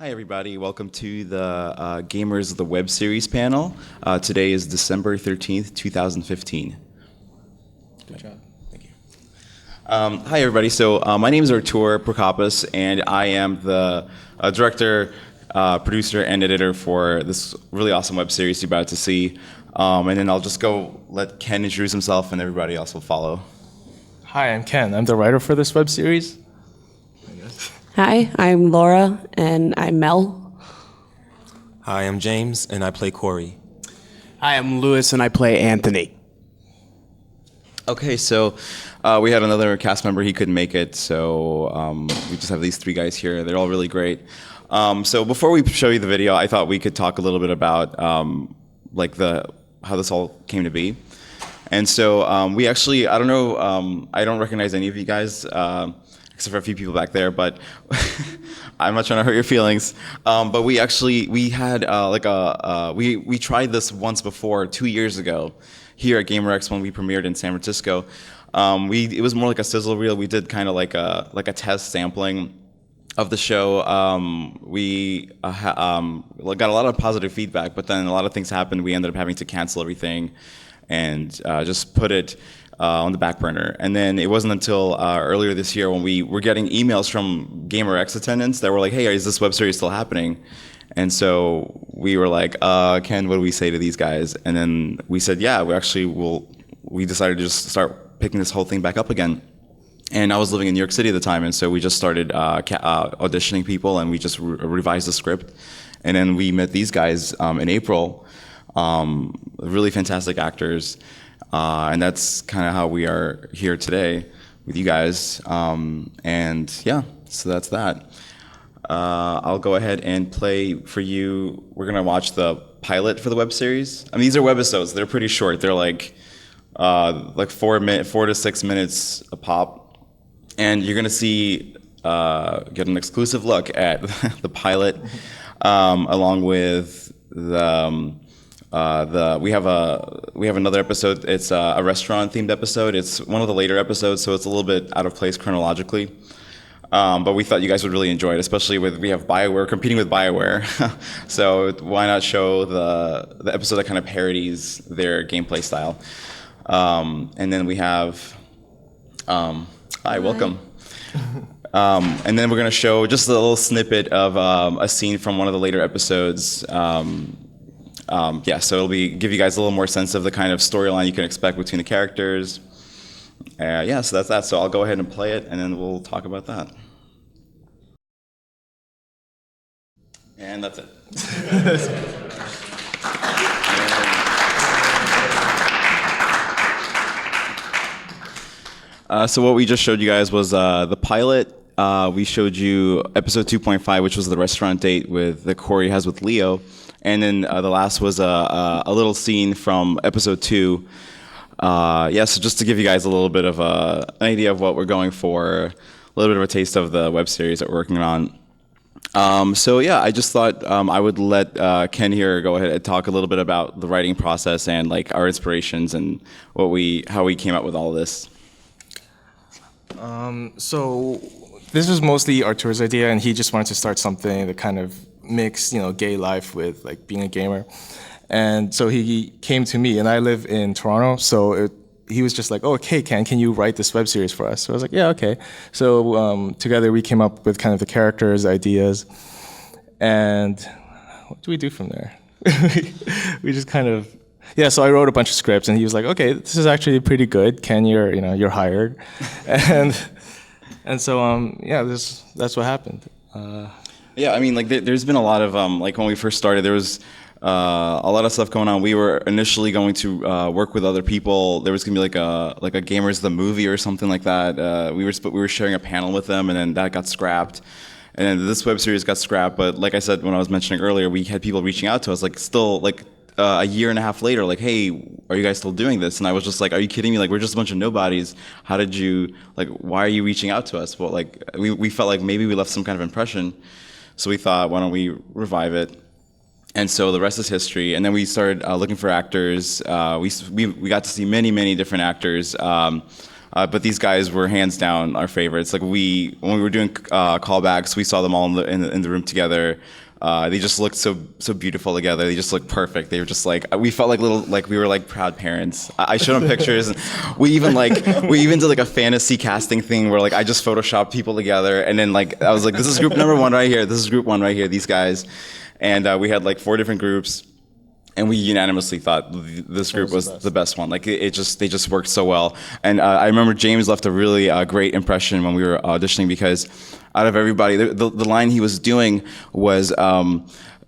Hi, everybody. Welcome to the Gamers of the Web Series panel. Today is December 13th, 2015. Good job. Thank you. Hi, everybody. So my name is Artur Prakapas, and I am the director, producer, and editor for this really awesome web series you're about to see. And then I'll just go let Ken introduce himself, and everybody else will follow. Hi, I'm Ken. I'm the writer for this web series. Hi, I'm Laura, and I'm Mel. Hi, I'm James, and I play Corey. Hi, I'm Lewis, and I play Anthony. Okay, so we had another cast member. He couldn't make it, so we just have these three guys here. They're all really great. So before we show you the video, I thought we could talk a little bit about how this all came to be. And so we actually, I don't know, I don't recognize any of you guys, except for a few people back there, but I'm not trying to hurt your feelings. But we had we tried this once before, 2 years ago, here at GaymerX when we premiered in San Francisco. It was more like a sizzle reel. We did kind of like a test sampling of the show. We got a lot of positive feedback, but then a lot of things happened. We ended up having to cancel everything and just put it on the back burner. And then it wasn't until earlier this year when we were getting emails from GaymerX attendants that were like, hey, is this web series still happening? And so we were like, Ken, what do we say to these guys? And then we said, yeah, we decided to just start picking this whole thing back up again. And I was living in New York City at the time, and so we just started auditioning people, and we just revised the script. And then we met these guys in April, really fantastic actors. And that's kind of how we are here today with you guys. And yeah, so that's that. I'll go ahead and play for you. We're going to watch the pilot for the web series. I mean, these are webisodes. They're pretty short. They're like 4 to 6 minutes a pop. And you're going to see, get an exclusive look at the pilot, along with we have another episode. It's a restaurant themed episode. It's one of the later episodes, so it's a little bit out of place chronologically. But we thought you guys would really enjoy it, especially we have BioWare competing with BioWare. So why not show the episode that kind of parodies their gameplay style? And then we have hi, welcome. And then we're going to show just a little snippet of a scene from one of the later episodes. So it'll give you guys a little more sense of the kind of storyline you can expect between the characters. So that's that. So I'll go ahead and play it, and then we'll talk about that. And that's it. So what we just showed you guys was the pilot. We showed you episode 2.5, which was the restaurant date that Corey has with Leo. And then the last was a little scene from episode 2. So just to give you guys a little bit of an idea of what we're going for, a little bit of a taste of the web series that we're working on. I just thought I would let Ken here go ahead and talk a little bit about the writing process and like our inspirations and how we came up with all of this. So this was mostly Artur's idea, and he just wanted to start something that kind of mixed, gay life with like being a gamer. And so he came to me, and I live in Toronto, so he was just like, oh, okay, Ken, can you write this web series for us? So I was like, yeah, okay. So together we came up with kind of the characters, ideas, and what do we do from there? We just kind of, so I wrote a bunch of scripts, and he was like, okay, this is actually pretty good. Ken, you're hired. and so, that's what happened. I mean, there's been a lot of, when we first started, there was a lot of stuff going on. We were initially going to work with other people. There was going to be like a Gamers the movie or something like that. We were sharing a panel with them, and then that got scrapped. And then this web series got scrapped. But like I said, when I was mentioning earlier, we had people reaching out to us, a year and a half later, like, hey, are you guys still doing this? And I was just like, are you kidding me? Like, we're just a bunch of nobodies. How did you, why are you reaching out to us? Well, we felt like maybe we left some kind of impression. So we thought, why don't we revive it? And so the rest is history. And then we started looking for actors. We got to see many, many different actors. But these guys were hands down our favorites. Like when we were doing callbacks, we saw them all in the room together. They just looked so beautiful together. They just looked perfect. They were just like, we felt like we were like proud parents. I showed them pictures, and we even did like a fantasy casting thing where like I just photoshopped people together, and then like I was like, this is group number 1 right here. This is group 1 right here. These guys, and we had like 4 different groups. And we unanimously thought this group was the best one. Like they just worked so well. And I remember James left a really great impression when we were auditioning, because out of everybody, the line he was doing was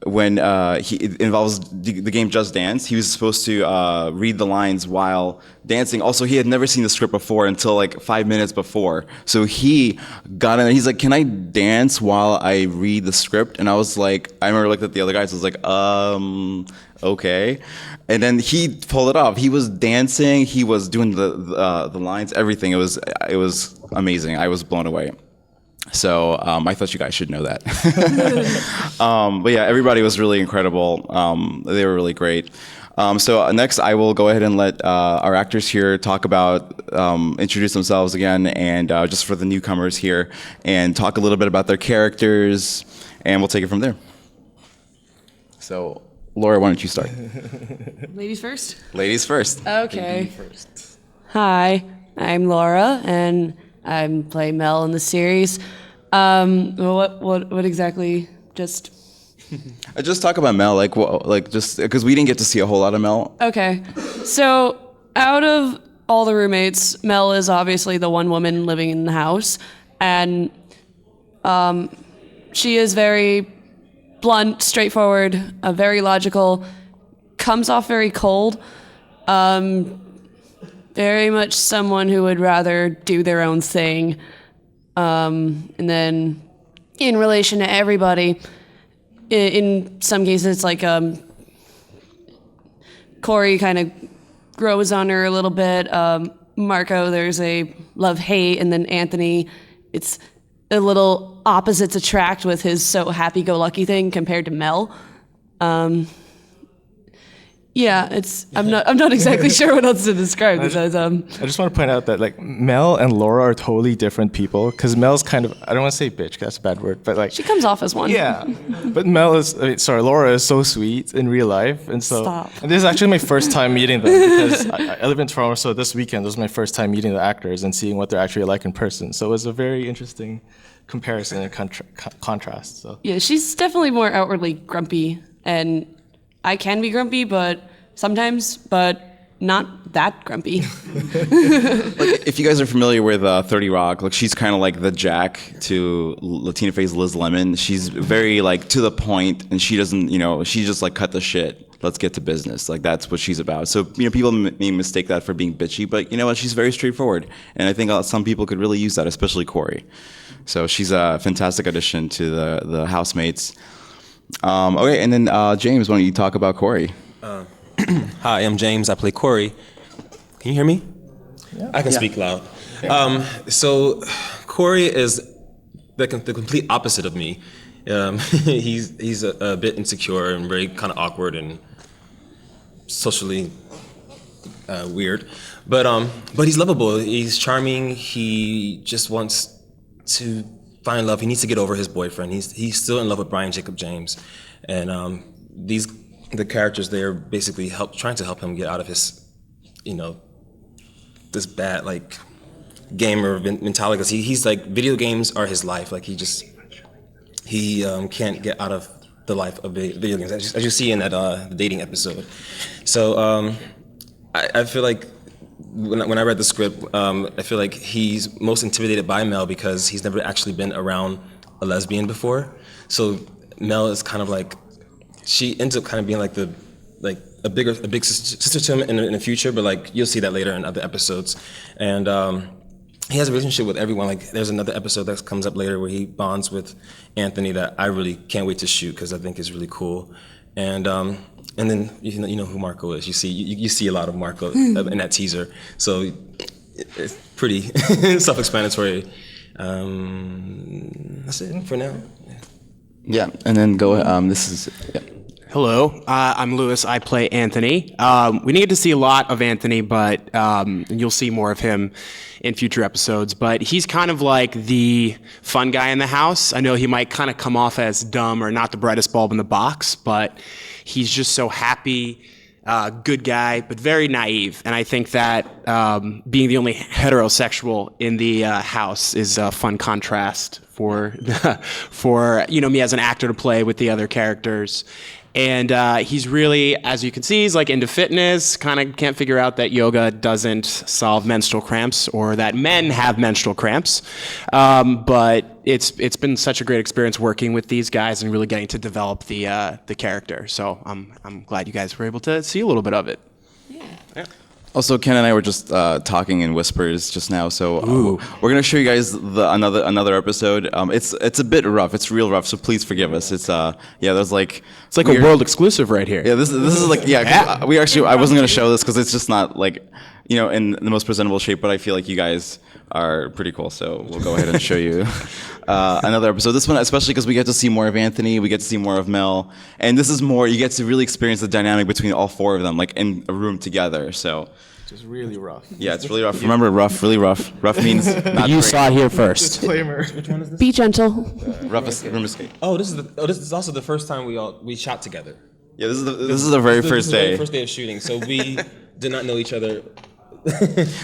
when it involves the game Just Dance. He was supposed to read the lines while dancing. Also, he had never seen the script before until like 5 minutes before. So he got in there. He's like, "Can I dance while I read the script?" And I was like, I remember looking at the other guys. I was like, okay. And then he pulled it off. He was dancing. He was doing the lines, everything. It was amazing. I was blown away. So I thought you guys should know that. But yeah, everybody was really incredible. They were really great. So next, I will go ahead and let our actors here talk about, introduce themselves again, and just for the newcomers here, and talk a little bit about their characters, and we'll take it from there. So, Laura, why don't you start? Ladies first? Ladies first. Okay. Hi, I'm Laura, and I play Mel in the series. What exactly? Just. I just talk about Mel, just because we didn't get to see a whole lot of Mel. Okay, so out of all the roommates, Mel is obviously the one woman living in the house, and she is very blunt, straightforward, very logical, comes off very cold, very much someone who would rather do their own thing. And then in relation to everybody, in some cases it's like Corey kind of grows on her a little bit. Marco, there's a love-hate, and then Anthony, it's a little opposites attract with his so happy-go-lucky thing compared to Mel. Yeah, I'm not exactly sure what else to describe because I just want to point out that like Mel and Laura are totally different people, because Mel's kind of, I don't want to say bitch, 'cause that's a bad word, but like she comes off as one. Yeah, but Laura is so sweet in real life, and so Stop. And this is actually my first time meeting them, because I live in Toronto, so this weekend was my first time meeting the actors and seeing what they're actually like in person. So it was a very interesting comparison and contrast. So Yeah, she's definitely more outwardly grumpy, and I can be grumpy, but sometimes, but not that grumpy. Like, if you guys are familiar with 30 Rock, like she's kind of like the Jack to Tina Fey's Liz Lemon. She's very like to the point, and she doesn't, she just like cut the shit. Let's get to business. Like that's what she's about. So people may mistake that for being bitchy, but you know what? She's very straightforward, and I think some people could really use that, especially Corey. So she's a fantastic addition to the housemates. Okay, and then James, why don't you talk about Corey? Hi, I'm James. I play Corey. Can you hear me? Yeah. I can speak loud. So Corey is the complete opposite of me. He's a bit insecure and very kind of awkward and socially weird, but he's lovable. He's charming. He just wants to find love. He needs to get over his boyfriend. He's still in love with Brian Jacob James, and the characters there basically trying to help him get out of his, this bad like gamer mentality. Because he's like, video games are his life. Like he can't get out of the life of video games, as you see in that the dating episode. So I feel like when I read the script, I feel like he's most intimidated by Mel because he's never actually been around a lesbian before. So Mel is kind of like, she ends up kind of being like a big sister to him in the future, but like you'll see that later in other episodes. And he has a relationship with everyone. Like there's another episode that comes up later where he bonds with Anthony that I really can't wait to shoot because I think is really cool. And then you know who Marco is. You see a lot of Marco in that teaser, so it's pretty self-explanatory. That's it for now. Yeah, and then go. Hello, I'm Lewis. I play Anthony. We didn't get to see a lot of Anthony, but you'll see more of him in future episodes. But he's kind of like the fun guy in the house. I know he might kind of come off as dumb or not the brightest bulb in the box, but he's just so happy, good guy, but very naive. And I think that being the only heterosexual in the house is a fun contrast for me as an actor to play with the other characters. And he's really, as you can see, he's like into fitness, kind of can't figure out that yoga doesn't solve menstrual cramps or that men have menstrual cramps. But it's been such a great experience working with these guys and really getting to develop the character. So I'm glad you guys were able to see a little bit of it. Yeah. Also, Ken and I were just talking in whispers just now, so we're gonna show you guys another episode. It's a bit rough. It's real rough, so please forgive us. It's there's like It's like a world exclusive right here. Yeah, this is like we actually I wasn't gonna show this because it's just not like in the most presentable shape, but I feel like you guys are pretty cool, so we'll go ahead and show you another episode. This one, especially because we get to see more of Anthony, we get to see more of Mel, and this is more, you get to really experience the dynamic between all four of them, like in a room together, so. It's really rough. Yeah, it's really rough. Remember, rough, really rough. Rough means not You great. saw it here first. Disclaimer. Which one is this? Be gentle. Rough room escape. Oh, this is also the first time we shot together. Yeah, this is the very first The very day. first day of shooting, so we did not know each other.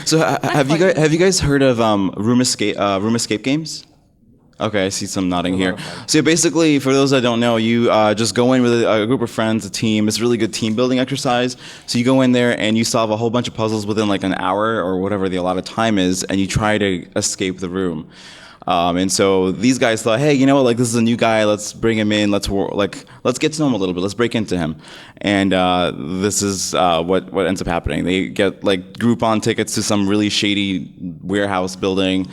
So have you guys heard of room escape games? Okay, I see some nodding here. So basically, for those that don't know, you just go in with a group of friends, a team. It's a really good team building exercise. So you go in there and you solve a whole bunch of puzzles within like an hour or whatever the allotted time is, and you try to escape the room. And so these guys thought, hey, you know what? Like, this is a new guy. Let's bring him in. Let's get to know him a little bit. Let's break into him. And this is what ends up happening. They get like Groupon tickets to some really shady warehouse building,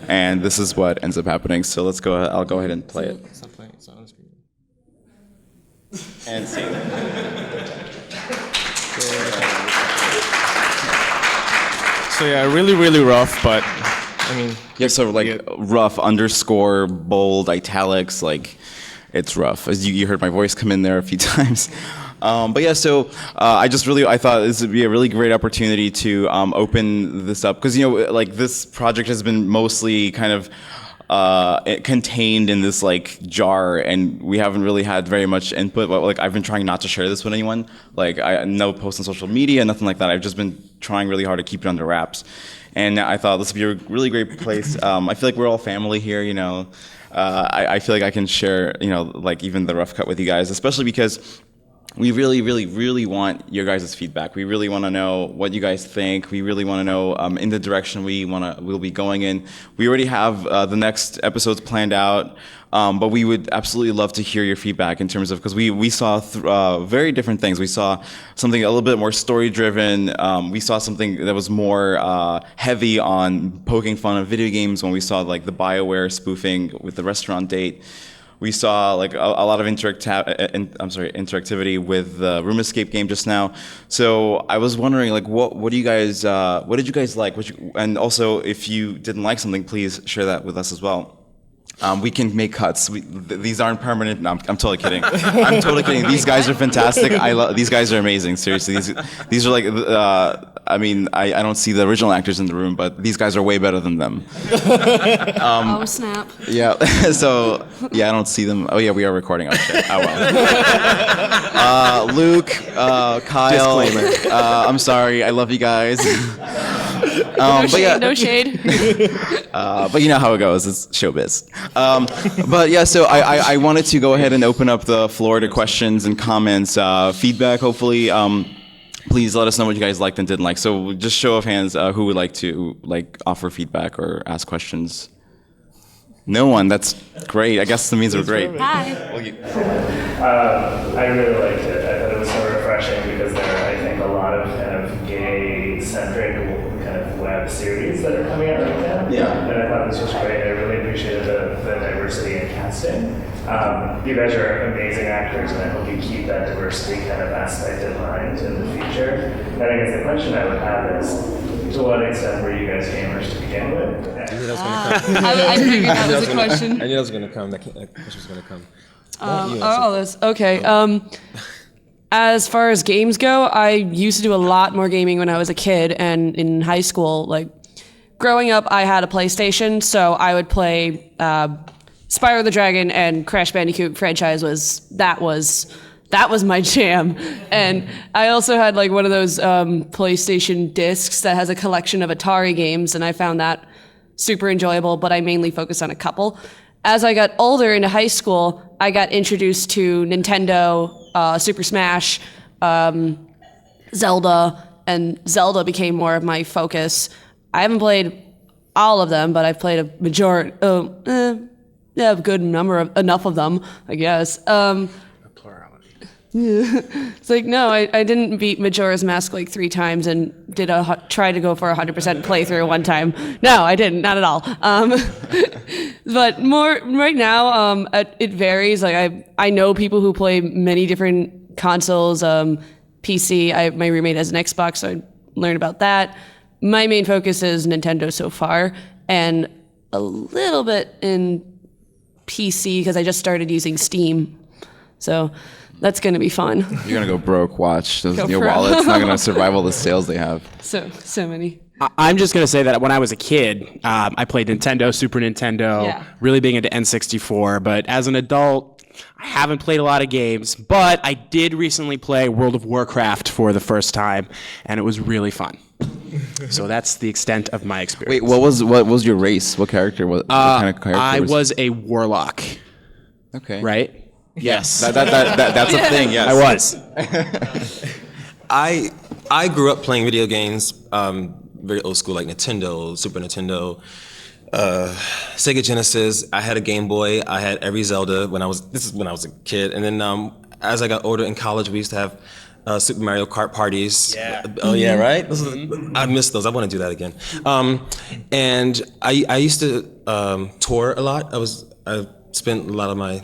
and this is what ends up happening. So let's go ahead. I'll go ahead and play it. Stop playing. It's not on the screen. And see. So yeah, really, really rough, but I mean. Yeah, so like rough, underscore, bold, italics, like it's rough. As you heard my voice come in there a few times. But yeah, so I thought this would be a really great opportunity to open this up because like this project has been mostly kind of contained in this like jar, and we haven't really had very much input. But like I've been trying not to share this with anyone. Like no posts on social media, nothing like that. I've just been trying really hard to keep it under wraps. And I thought this would be a really great place. I feel like we're all family here, I feel like I can share, like even the rough cut with you guys, especially because we really, really, really want your guys' feedback. We really want to know what you guys think. We really want to know in the direction we'll be going in. We already have the next episodes planned out, but we would absolutely love to hear your feedback in terms of, because we saw very different things. We saw something a little bit more story-driven. We saw something that was more heavy on poking fun of video games when we saw like the BioWare spoofing with the restaurant date. We saw like a lot of interactivity with the room escape game just now. So I was wondering, like, what did you guys like? And also, if you didn't like something, please share that with us as well. We can make cuts. These aren't permanent. No, I'm totally kidding. I'm totally kidding. These guys are fantastic. These guys are amazing. Seriously, these are like. I mean, I don't see the original actors in the room, but these guys are way better than them. Oh snap! Yeah. So yeah, I don't see them. Oh yeah, we are recording. Oh shit. Oh well. Luke, Kyle. I'm sorry. I love you guys. But yeah, no shade. But you know how it goes. It's showbiz. But yeah, so I wanted to go ahead and open up the floor to questions and comments, feedback. Hopefully, please let us know what you guys liked and didn't like. So just show of hands, who would like to offer feedback or ask questions. No one. That's great. I guess that means we're great. Hi. I really liked it. I thought it was so refreshing because there are, I think, a lot of kind of gay-centric kind of web series that are coming out right now. Yeah. And I thought this was great. I really appreciated the diversity in casting. You guys are amazing actors, and I hope you keep that diversity kind of aspect in mind in the future. And I guess the question I would have is, to what extent were you guys gamers to begin with? I figured that was a question. I knew that was going to come. That question was going to come. This. Okay. As far as games go, I used to do a lot more gaming when I was a kid and in high school. Like, growing up, I had a PlayStation, so I would play Spyro the Dragon, and Crash Bandicoot franchise was my jam. And I also had like one of those PlayStation discs that has a collection of Atari games, and I found that super enjoyable, but I mainly focused on a couple. As I got older into high school, I got introduced to Nintendo, Super Smash, Zelda, and Zelda became more of my focus. I haven't played all of them, but I've played a majority, a good number of, enough of them, I guess. It's like, no, I didn't beat Majora's Mask like 3 times and try to go for a 100% playthrough one time. No, I didn't, not at all. But more right now, it varies. Like I know people who play many different consoles, PC. My roommate has an Xbox, so I learned about that. My main focus is Nintendo so far, and a little bit in PC because I just started using Steam. So that's going to be fun. You're going to go broke. Watch. Your broke. wallet's not going to survive all the sales they have. So many. I'm just going to say that when I was a kid, I played Nintendo, Super Nintendo, really big into N64. But as an adult, I haven't played a lot of games. But I did recently play World of Warcraft for the first time, and it was really fun. So that's the extent of my experience. Wait, what was your race? What character? What kind of character? I was a warlock. Okay. Right? Yes. That's a thing. Yes. I was. I grew up playing video games, very old school, like Nintendo, Super Nintendo, Sega Genesis. I had a Game Boy. I had every Zelda this is when I was a kid. And then as I got older in college, we used to have Super Mario Kart parties. Yeah. Oh yeah, right? I miss those. I want to do that again. And I used to tour a lot. I spent a lot of my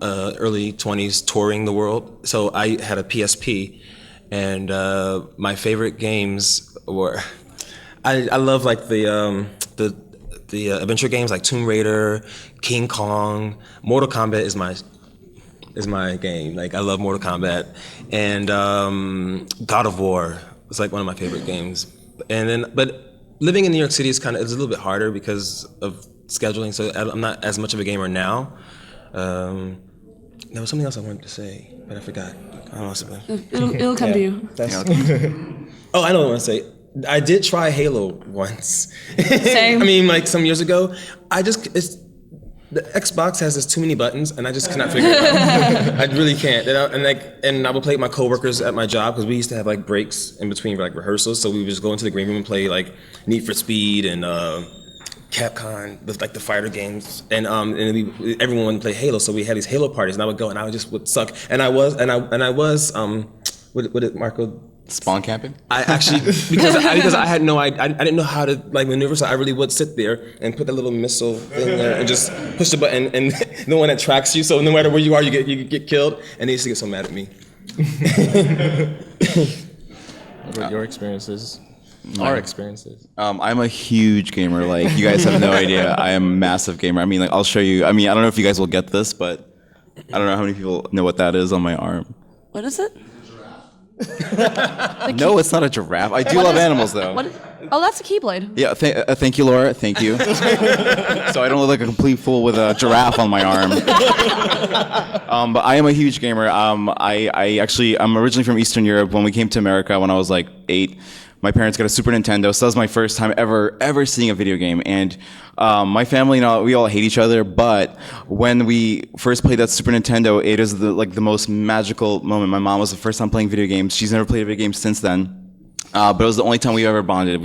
early 20s touring the world. So I had a PSP, and my favorite games were, I love like the adventure games like Tomb Raider, King Kong. Mortal Kombat is my game. Like I love Mortal Kombat, and God of War is like one of my favorite games. And then, but living in New York City is a little bit harder because of scheduling. So I'm not as much of a gamer now. There was something else I wanted to say, but I forgot. I don't know. It'll come to you. Oh, I know what I want to say. I did try Halo once. Same. I mean, like some years ago. The Xbox has this too many buttons, and I just cannot figure it out. I really can't. And I would play with my coworkers at my job because we used to have like breaks in between like rehearsals. So we would just go into the green room and play like Need for Speed and Capcom, like the fighter games, and everyone would play Halo. So we had these Halo parties, and I would go, and I would suck. And I was what did Marco? Spawn camping? I actually because I had I didn't know how to like maneuver, so I really would sit there and put that little missile in there and just push the button, and the one that tracks you. So no matter where you are, you get killed. And they used to get so mad at me. What about your experiences? Our experiences. I'm a huge gamer. Like you guys have no idea. I am a massive gamer. I mean, like I'll show you. I mean, I don't know if you guys will get this, but I don't know how many people know what that is on my arm. What is it? No, it's not a giraffe. I do love animals, though. Oh, that's a Keyblade. Yeah, thank you, Laura. Thank you. So I don't look like a complete fool with a giraffe on my arm. But I am a huge gamer. I'm originally from Eastern Europe. When we came to America when I was like 8, my parents got a Super Nintendo, so that was my first time ever seeing a video game. And my family, we all hate each other, but when we first played that Super Nintendo, it was the most magical moment. My mom was the first time playing video games. She's never played a video game since then. But it was the only time we ever bonded.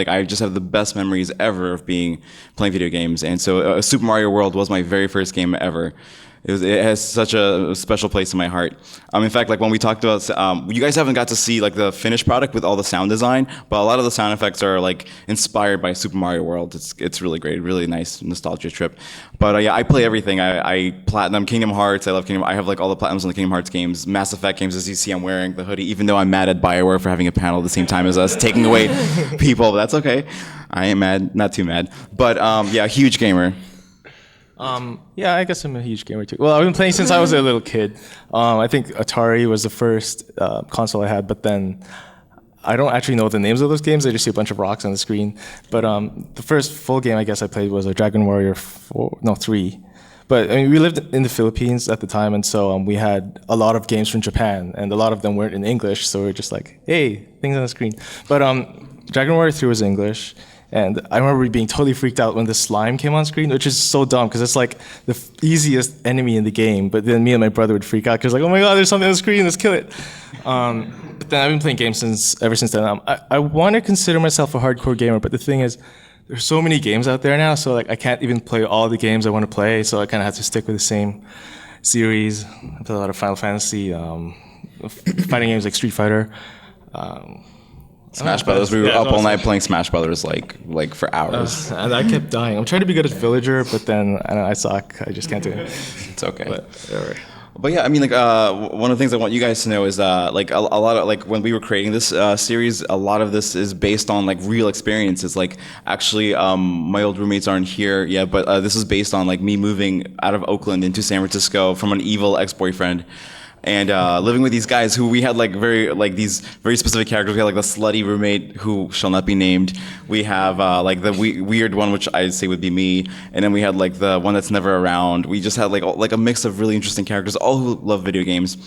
I just have the best memories ever of playing video games. And so Super Mario World was my very first game ever. It has such a special place in my heart. In fact, like when we talked about, you guys haven't got to see like the finished product with all the sound design, but a lot of the sound effects are like inspired by Super Mario World. It's really great, really nice nostalgia trip. But yeah, I play everything. I platinum Kingdom Hearts. I love Kingdom. I have like all the platinums on the Kingdom Hearts games, Mass Effect games. As you see, I'm wearing the hoodie, even though I'm mad at BioWare for having a panel at the same time as us, taking away people. But that's okay. I am mad, not too mad. But yeah, huge gamer. Yeah, I guess I'm a huge gamer too. Well, I've been playing since I was a little kid. I think Atari was the first console I had, but then I don't actually know the names of those games. I just see a bunch of rocks on the screen. But the first full game I guess I played was a Dragon Warrior 3. But I mean, we lived in the Philippines at the time, and so we had a lot of games from Japan, and a lot of them weren't in English, so we are just like, hey, things on the screen. But Dragon Warrior 3 was English, and I remember being totally freaked out when the slime came on screen, which is so dumb, because it's like the easiest enemy in the game, but then me and my brother would freak out, because like, oh my god, there's something on the screen, let's kill it. But then I've been playing games ever since then. I want to consider myself a hardcore gamer, but the thing is, there's so many games out there now, so like I can't even play all the games I want to play, so I kind of have to stick with the same series. I play a lot of Final Fantasy, fighting games like Street Fighter. Smash Brothers. We were up all night playing Smash Brothers like for hours. And I kept dying. I'm trying to be good at Villager, but then I suck. I just can't do it. It's okay. But yeah, I mean, like one of the things I want you guys to know is like a lot of like when we were creating this series, a lot of this is based on like real experiences. Like actually, my old roommates aren't here yet, but this is based on like me moving out of Oakland into San Francisco from an evil ex-boyfriend. And living with these guys who we had like these very specific characters. We had like the slutty roommate who shall not be named. We have like the weird one, which I'd say would be me. And then we had like the one that's never around. We just had like a mix of really interesting characters, all who love video games.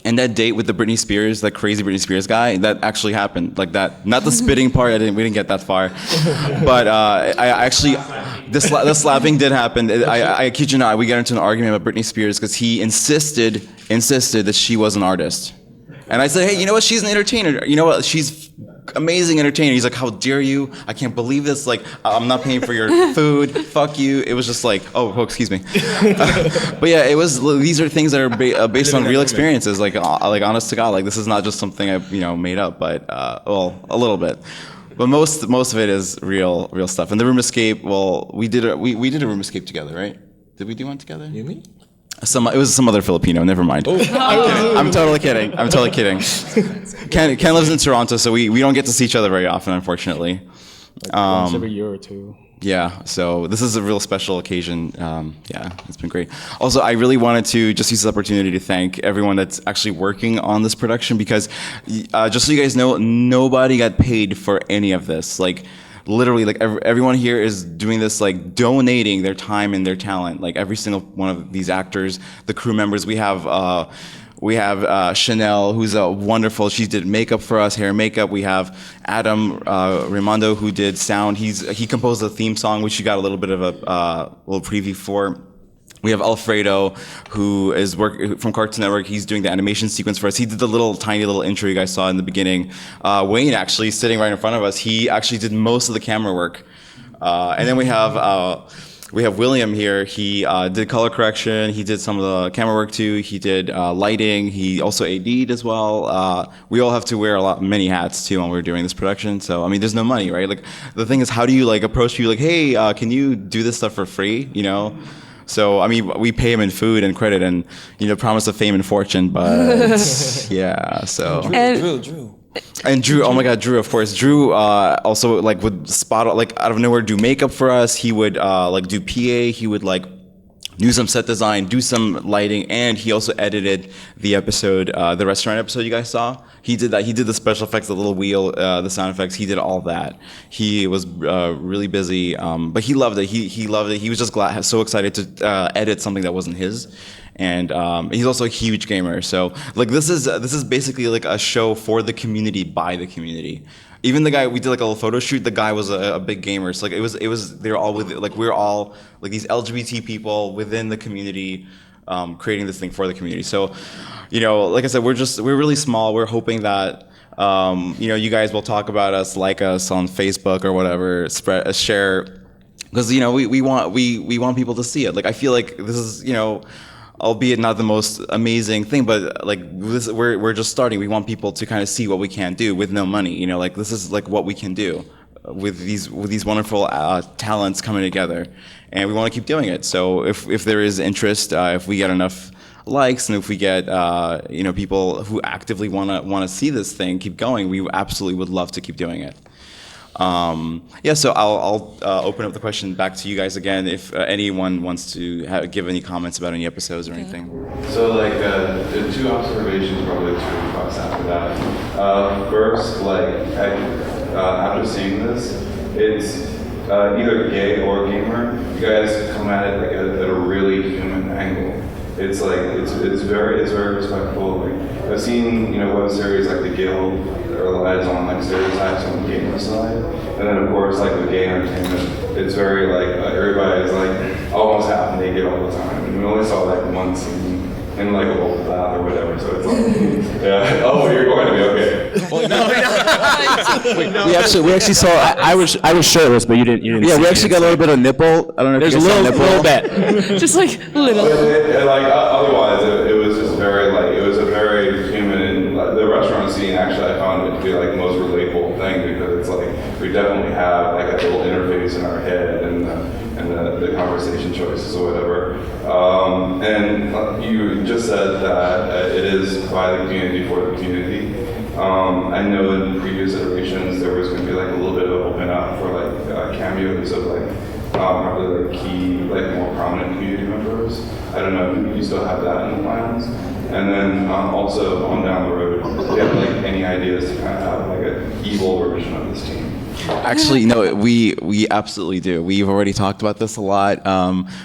And that date with the Britney Spears, that crazy Britney Spears guy, that actually happened. Like that, not the spitting part. We didn't get that far. But I actually, the slapping did happen. I kid you not, we got into an argument about Britney Spears because he insisted that she was an artist. And I said, hey, you know what? She's an entertainer. You know what? She's amazing entertainer. He's like, how dare you? I can't believe this. Like, I'm not paying for your food. Fuck you. It was just like, oh, excuse me. But yeah, it was. These are things that are based on real experiences. Like honest to God, like this is not just something I made up, but well, a little bit. But most of it is real stuff. And the room escape. Well, we did a room escape together, right? Did we do one together? You me? It was some other Filipino. Never mind. Oh. I'm totally kidding. Ken lives in Toronto, so we don't get to see each other very often, unfortunately. Like once every year or two. Yeah, so this is a real special occasion. Yeah, it's been great. Also, I really wanted to just use this opportunity to thank everyone that's actually working on this production because, just so you guys know, nobody got paid for any of this. Like, literally, like everyone here is doing this, like donating their time and their talent. Like every single one of these actors, the crew members. We have Chanel, who's wonderful. She did makeup for us, hair and makeup. We have Adam Raimondo, who did sound. He composed a theme song, which you got a little bit of a little preview for. We have Alfredo, who is from Cartoon Network. He's doing the animation sequence for us. He did the tiny little intro you guys saw in the beginning. Wayne, actually, sitting right in front of us, he actually did most of the camera work. And then we have William here. He did color correction. He did some of the camera work too. He did lighting. He also AD'd as well. We all have to wear many hats too when we're doing this production. So I mean, there's no money, right? Like the thing is, how do you like approach people like, hey, can you do this stuff for free? You know. So, I mean, we pay him in food and credit and, promise of fame and fortune, but yeah, so. Drew. And Drew, oh my God, Drew, of course. Drew also, like, would spot, like, out of nowhere do makeup for us. He would, like, do PA. He would, like, do some set design, do some lighting, and he also edited the episode, the restaurant episode you guys saw. He did that. He did the special effects, the little wheel, the sound effects. He did all that. He was really busy, but he loved it. He loved it. He was just so excited to edit something that wasn't his. And he's also a huge gamer. So like this is basically like a show for the community by the community. Even the guy, we did like a little photo shoot. The guy was a big gamer. So like it was they're all with like we're all like these LGBT people within the community, creating this thing for the community. So, like I said, we're really small. We're hoping that you guys will talk about us, like us on Facebook or whatever, share, because we want people to see it. Like I feel like this is albeit not the most amazing thing, but like we're just starting. We want people to kind of see what we can do with no money. Like this is like what we can do with these wonderful talents coming together, and we want to keep doing it. So if there is interest, if we get enough likes, and if we get people who actively want to see this thing keep going, we absolutely would love to keep doing it. Yeah, so I'll open up the question back to you guys again if anyone wants to give any comments about any episodes or anything. So like the two observations, probably 2 thoughts after that. First, after seeing this, it's either gay or gamer. You guys come at it like at a really human angle. It's like it's very respectful. Like I've seen web series like The Guild that relies on like stereotypes on the gamer side, and then of course like with gay entertainment, it's very like everybody's like almost half naked all the time. And we only saw like one scene in like a bubble bath or whatever, so it's like yeah. Oh, you're going to be okay. Well, no. We actually saw. I was shirtless, but you didn't. Yeah, we actually got a little bit of nipple. I don't know if There's you a guys saw little nipple. bit. Just like little. Otherwise, it was just very like it was a very human. And the restaurant scene actually I found it to be like the most relatable thing because it's like we definitely have like a little interface in our head and the conversation choices or whatever. And you just said that it is by the community for the community. I know in previous iterations there was going to be like a little bit of open up for like cameos of like probably like key like more prominent community members. I don't know if you still have that in the plans. And then also on down the road, do you have like any ideas to kind of have like an evil version of this team? Actually, no, we absolutely do. We've already talked about this a lot.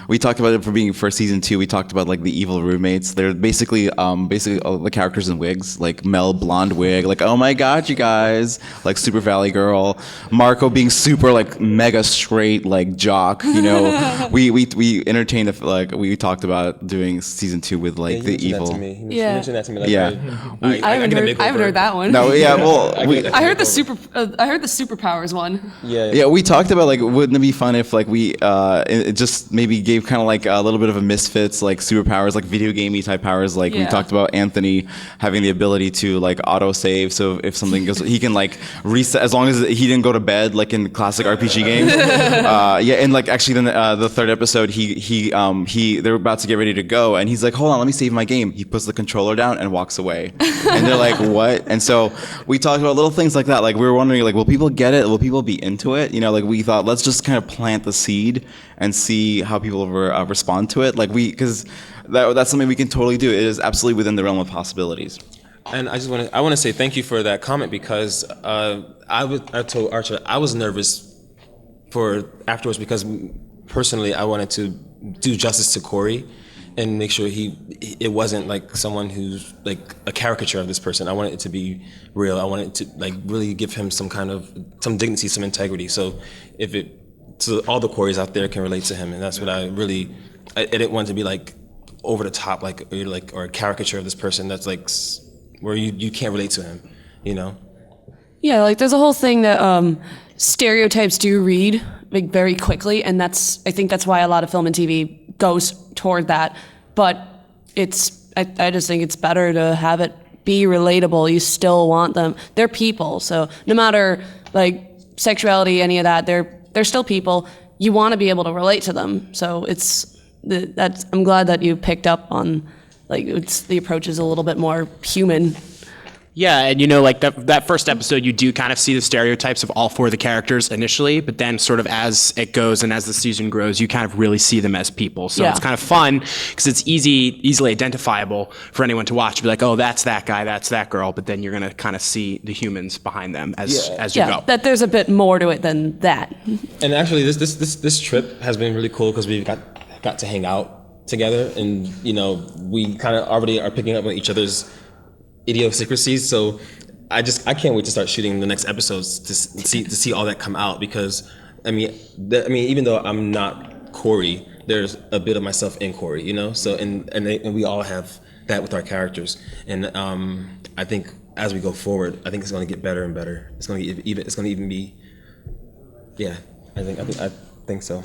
We talked about it for season 2. We talked about like the evil roommates. They're basically all the characters in wigs, like Mel blonde wig, like oh my god, you guys, like Super Valley Girl, Marco being super like mega straight like jock. We entertained like we talked about doing season 2 with like the evil. You mentioned that to me. Like, Yeah. I haven't heard that one. No, yeah, well, I heard the superpowers one. Yeah, we talked about like, wouldn't it be fun if like we it just maybe gave kind of like a little bit of a misfits like superpowers, like video gamey type powers. Like we talked about Anthony having the ability to like auto save, so if something goes, he can like reset as long as he didn't go to bed like in classic RPG games. Yeah, and like actually then the third episode, they're about to get ready to go, and he's like, hold on, let me save my game. He puts the controller down and walks away, and they're like, what? And so we talked about little things like that. Like we were wondering, like, will people get it? Will people be into it? Like we thought, let's just kind of plant the seed and see how people respond to it. Like because that's something we can totally do. It is absolutely within the realm of possibilities. And I want to say thank you for that comment because I told Artur I was nervous for afterwards because personally I wanted to do justice to Corey and make sure it wasn't like someone who's like a caricature of this person. I wanted it to be real. I wanted to like really give him some dignity, some integrity. So so all the Corys out there can relate to him, and that's what I didn't want to be like over the top, like or a caricature of this person that's like where you can't relate to him, Yeah, like there's a whole thing that stereotypes do read like very quickly, and I think that's why a lot of film and TV goes toward that. But I just think it's better to have it be relatable. You still want them. They're people, so no matter like sexuality, any of that, they're still people. You want to be able to relate to them. So I'm glad that you picked up on like the approach is a little bit more human. Yeah, and like that first episode, you do kind of see the stereotypes of all 4 of the characters initially, but then sort of as it goes and as the season grows, you kind of really see them as people. So it's kind of fun because it's easily identifiable for anyone to watch. Be like, oh, that's that guy, that's that girl, but then you're gonna kind of see the humans behind them as you go. That there's a bit more to it than that. And actually, this trip has been really cool because we got to hang out together, and we kind of already are picking up on each other's idiosyncrasies. So I can't wait to start shooting the next episodes to see all that come out because I mean even though I'm not Corey, there's a bit of myself in Corey, So and we all have that with our characters, and I think as we go forward, I think it's going to get better and better. It's going to even be, yeah. I think so.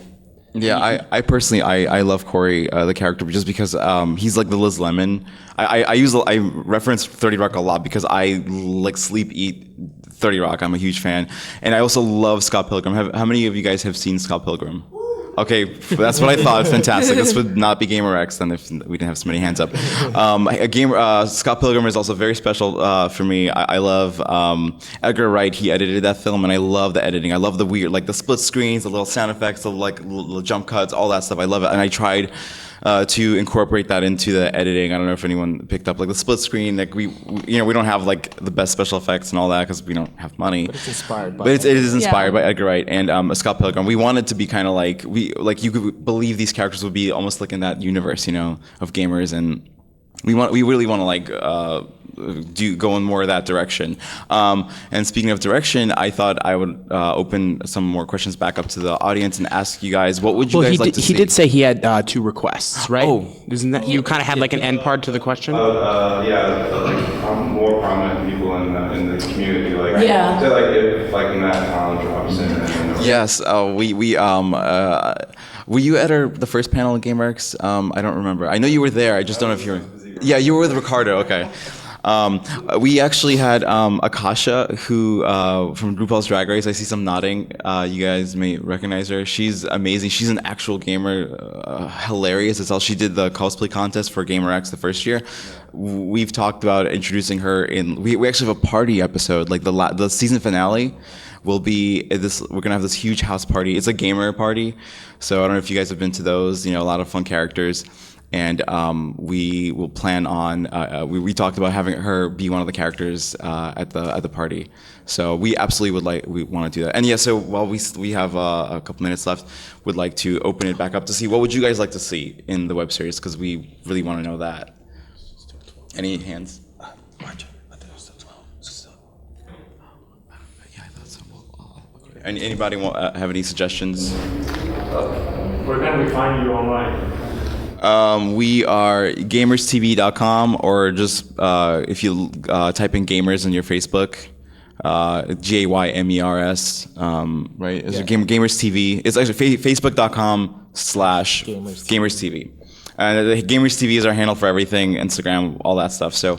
Yeah, I personally I love Corey, the character, just because he's like the Liz Lemon. I reference 30 Rock a lot because I like sleep eat 30 Rock. I'm a huge fan, and I also love Scott Pilgrim. How many of you guys have seen Scott Pilgrim? Okay, that's what I thought. Fantastic. This would not be GaymerX then if we didn't have so many hands up. Scott Pilgrim is also very special for me. I love Edgar Wright. He edited that film, and I love the editing. I love the weird, like the split screens, the little sound effects, the like little jump cuts, all that stuff. I love it, and I tried to incorporate that into the editing. I don't know if anyone picked up like the split screen. Like we don't have like the best special effects and all that because we don't have money. But it's inspired by. But it is inspired by Edgar Wright and Scott Pilgrim. We wanted to be kind of like you could believe these characters would be almost like in that universe, of gamers, and we really want to like go in more of that direction. And speaking of direction, I thought I would open some more questions back up to the audience and ask you guys, what would you guys like to see? He did say he had 2 requests, right? Oh. Isn't that, you kind of had like an end part to the question? More prominent people in the community, like Yeah. so like if like Matt Collins drops in. Yes, were you at the first panel at GaymerX? I don't remember. I know you were there. I just don't know if you were. Yeah, you were with Ricardo. Okay. We actually had Akasha, who from RuPaul's Drag Race. I see some nodding. You guys may recognize her. She's amazing. She's an actual gamer, hilarious as hell. She did the cosplay contest for GaymerX the first year. We've talked about introducing her in. We actually have a party episode, like the season finale. Will be this. We're gonna have this huge house party. It's a gamer party, so I don't know if you guys have been to those. A lot of fun characters. And we will plan on. We talked about having her be one of the characters at the party. So we absolutely we want to do that. And yeah, so while we have a couple minutes left, would like to open it back up to see what would you guys like to see in the web series, because we really want to know that. Any hands? Yeah, I thought so. Anybody have any suggestions? Where can we find you online? We are gamerstv.com, or just if you type in Gaymers in your Facebook, GAYMERS, right? It's Gamers TV. It's actually facebook.com/Gamers TV. Gamers TV is our handle for everything, Instagram, all that stuff. So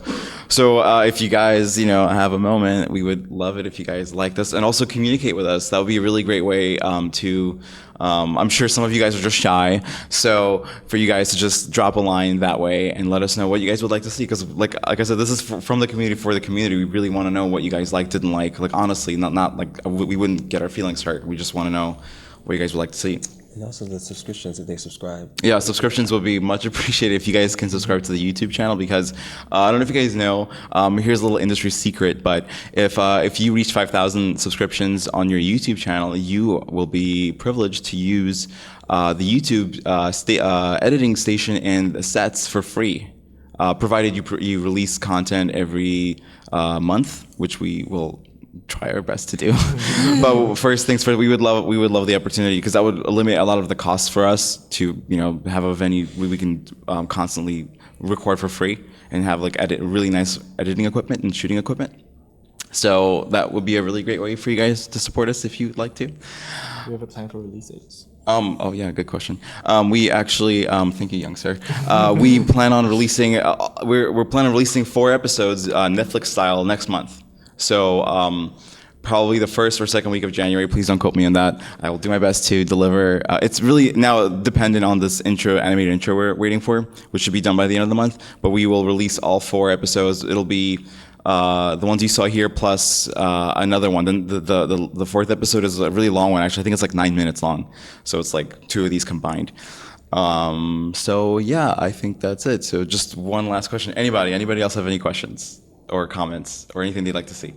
if you guys, have a moment, we would love it if you guys liked us and also communicate with us. That would be a really great way to. I'm sure some of you guys are just shy, so for you guys to just drop a line that way and let us know what you guys would like to see. Because like I said, this is from the community for the community. We really want to know what you guys like, didn't like. Like honestly, not like we wouldn't get our feelings hurt. We just want to know what you guys would like to see. And also the subscriptions, if they subscribe. Yeah, subscriptions would be much appreciated if you guys can subscribe to the YouTube channel, because I don't know if you guys know, here's a little industry secret, but if you reach 5,000 subscriptions on your YouTube channel, you will be privileged to use the YouTube editing station and the sets for free, provided you release content every month, which we will try our best to do. But first things first, we would love the opportunity, because that would eliminate a lot of the costs for us to have a venue where we can constantly record for free and have like really nice editing equipment and shooting equipment. So that would be a really great way for you guys to support us if you'd like to. Do we have a plan for release dates? Oh yeah, good question. We actually, thank you, young sir. We plan on releasing. We're planning on releasing 4 episodes, Netflix style, next month. So probably the first or second week of January. Please don't quote me on that. I will do my best to deliver. It's really now dependent on this animated intro we're waiting for, which should be done by the end of the month. But we will release all 4 episodes. It'll be the ones you saw here plus another one. Then the 4th episode is a really long one. Actually, I think it's like 9 minutes long. So it's like 2 of these combined. So yeah, I think that's it. So just one last question. Anybody else have any questions or comments or anything they'd like to see?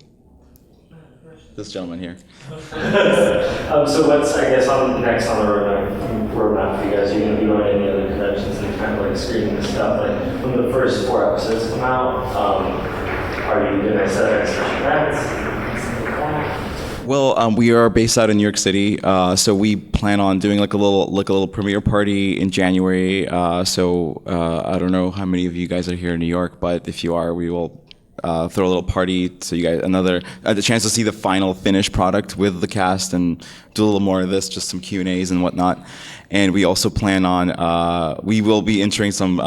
This gentleman here. So what's, I guess, next on the roadmap for you guys? Are you going to be going to any other conventions and kind of like screening this stuff? Like when the first 4 episodes come out, are you going to set up special events? Well, we are based out in New York City, so we plan on doing like a little premiere party in January. I don't know how many of you guys are here in New York, but if you are, we will throw a little party so you guys the chance to see the final finished product with the cast and do a little more of this, just some Q&As and whatnot. And we also plan on we will be entering some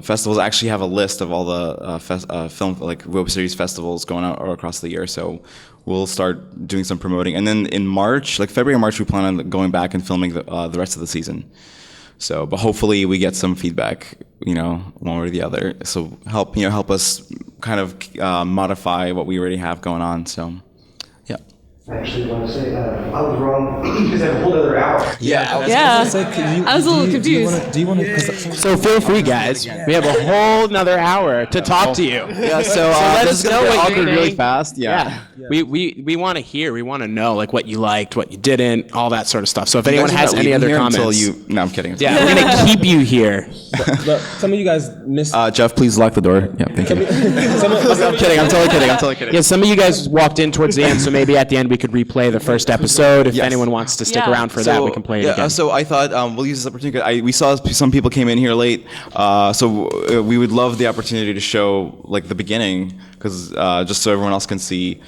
festivals. I actually have a list of all the film like web series festivals going on across the year. So we'll start doing some promoting. And then in March, like February or March, we plan on going back and filming the rest of the season. So, but hopefully we get some feedback, one way or the other. So help us kind of modify what we already have going on. So, yeah. I actually want to say I was wrong because I have a whole other hour. Yeah. I was a little confused. Do you want to? So feel free, guys. We have a whole nother hour to talk to you. Yeah. So let this us is know gonna be what awkward you're really doing. fast. Yeah. We want to hear. We want to know like what you liked, what you didn't, all that sort of stuff. So if anyone You guys has are not any leaving other here comments, until no, I'm kidding. yeah, we're gonna keep you here. But some of you guys missed. Jeff, please lock the door. Yeah, thank you. I'm kidding. I'm totally kidding. Yeah, some of you guys walked in towards the end, so maybe at the end we could replay the first episode. If Yes. anyone wants to stick Yeah. around for that, we can play it again. So I thought we'll use this opportunity. We saw some people came in here late, so we would love the opportunity to show like the beginning, because just so everyone else can see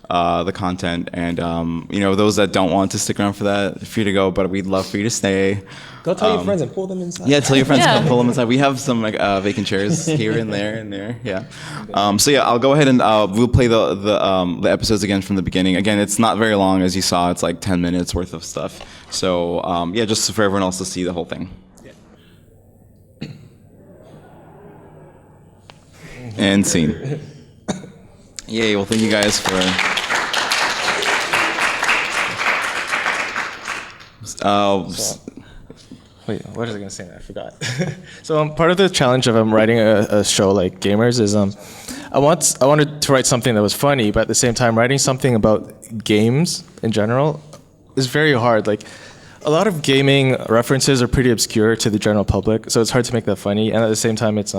the content, and those that don't want to stick around for that, free to go. But we'd love for you to stay. Go tell your friends and pull them inside. Yeah, tell your friends Yeah. to pull them inside. We have some vacant chairs here and there. Yeah. So yeah, I'll go ahead and we'll play the episodes again from the beginning. Again, it's not very long, as you saw. It's like 10 minutes worth of stuff. So yeah, just for everyone else to see the whole thing. And scene. Yay! Well, thank you guys for. Wait, what was I gonna say? I forgot. So part of the challenge of writing a show like Gaymers is I wanted to write something that was funny, but at the same time writing something about games in general is very hard. Like a lot of gaming references are pretty obscure to the general public, so it's hard to make that funny. And at the same time, it's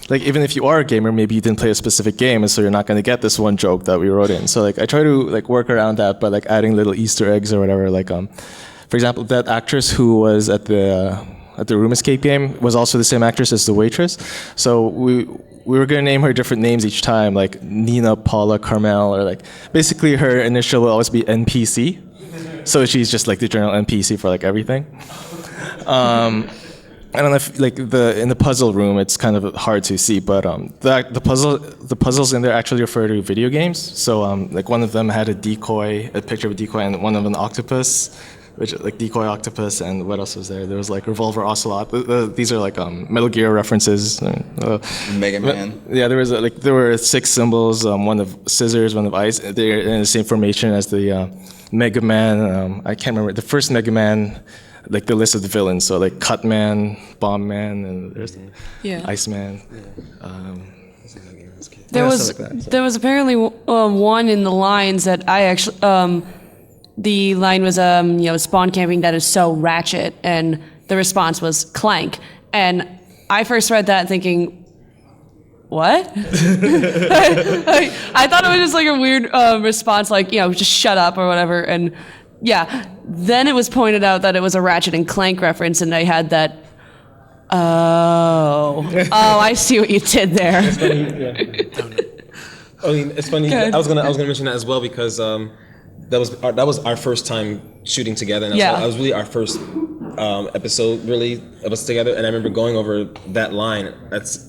like even if you are a gamer, maybe you didn't play a specific game, and so you're not going to get this one joke that we wrote in. So like I try to like work around that by like adding little Easter eggs or whatever. Like for example, that actress who was at the room escape game was also the same actress as the waitress. So we were going to name her different names each time, like Nina, Paula, Carmel, or like basically her initial will always be NPC. So she's just like the general NPC for like everything. I don't know if like in the puzzle room it's kind of hard to see, but the puzzles in there actually refer to video games. So like one of them had a picture of a decoy, and one of an octopus, which like decoy octopus, and what else was there? There was like revolver ocelot. These are like Metal Gear references. Mega Man. Yeah, there were 6 symbols, one of scissors, one of ice. They're in the same formation as the Mega Man. I can't remember the first Mega Man. Like the list of the villains, so like Cut Man, Bomb Man, and there's Ice Man. There was apparently one in the lines that I actually the line was spawn camping that is so ratchet, and the response was clank, and I first read that thinking, what? I thought it was just like a weird response, like just shut up or whatever, and yeah. Then it was pointed out that it was a Ratchet and Clank reference, and I had that. Oh, I see what you did there. It's funny, yeah. I mean, it's funny. I was gonna mention that as well, because that was our first time shooting together, and that was really our first episode really of us together. And I remember going over that line.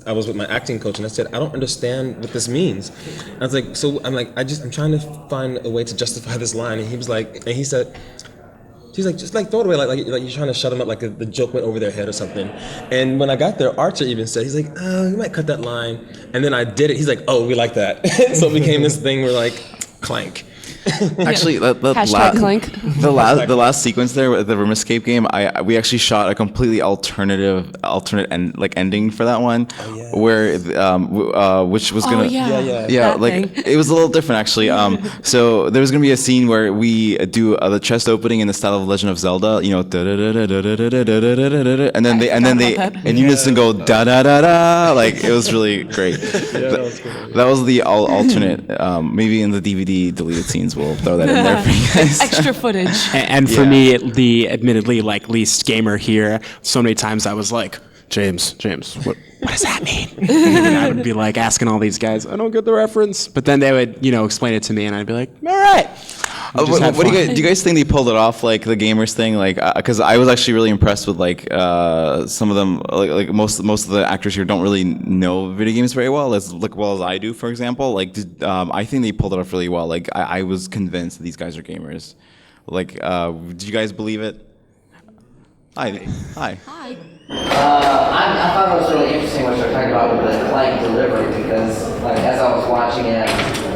I was with my acting coach, and I said, I don't understand what this means. And I was like, I'm trying to find a way to justify this line. And he said. He's like, just like throw it away, like you're trying to shut them up, like the joke went over their head or something. And when I got there, Artur even said, he's like, oh, you might cut that line. And then I did it. He's like, oh, we like that. So it became this thing where like, clank. Actually, Clank. the last sequence there with the room escape game, we actually shot a completely alternate ending for that one, where which was gonna it was a little different actually. So there was gonna be a scene where we do the chest opening in the style of Legend of Zelda, and then they in unison go da da da da, like it was really great. That was the alternate. Maybe in the DVD deleted scenes we'll throw that in there for you guys. Extra footage. And for me, the admittedly like least gamer here, so many times I was like, James, what does that mean? And I would be like asking all these guys, I don't get the reference. But then they would, explain it to me, and I'd be like, all right. What do you guys think they pulled it off, like the Gaymers thing? Like, because I was actually really impressed with like some of them, like most of the actors here don't really know video games very well as I do, for example. Like, I think they pulled it off really well. Like, I was convinced that these guys are gamers. Like, did you guys believe it? Hi. Hi. I thought it was really interesting what you're talking about with the clank delivery because, like, as I was watching it,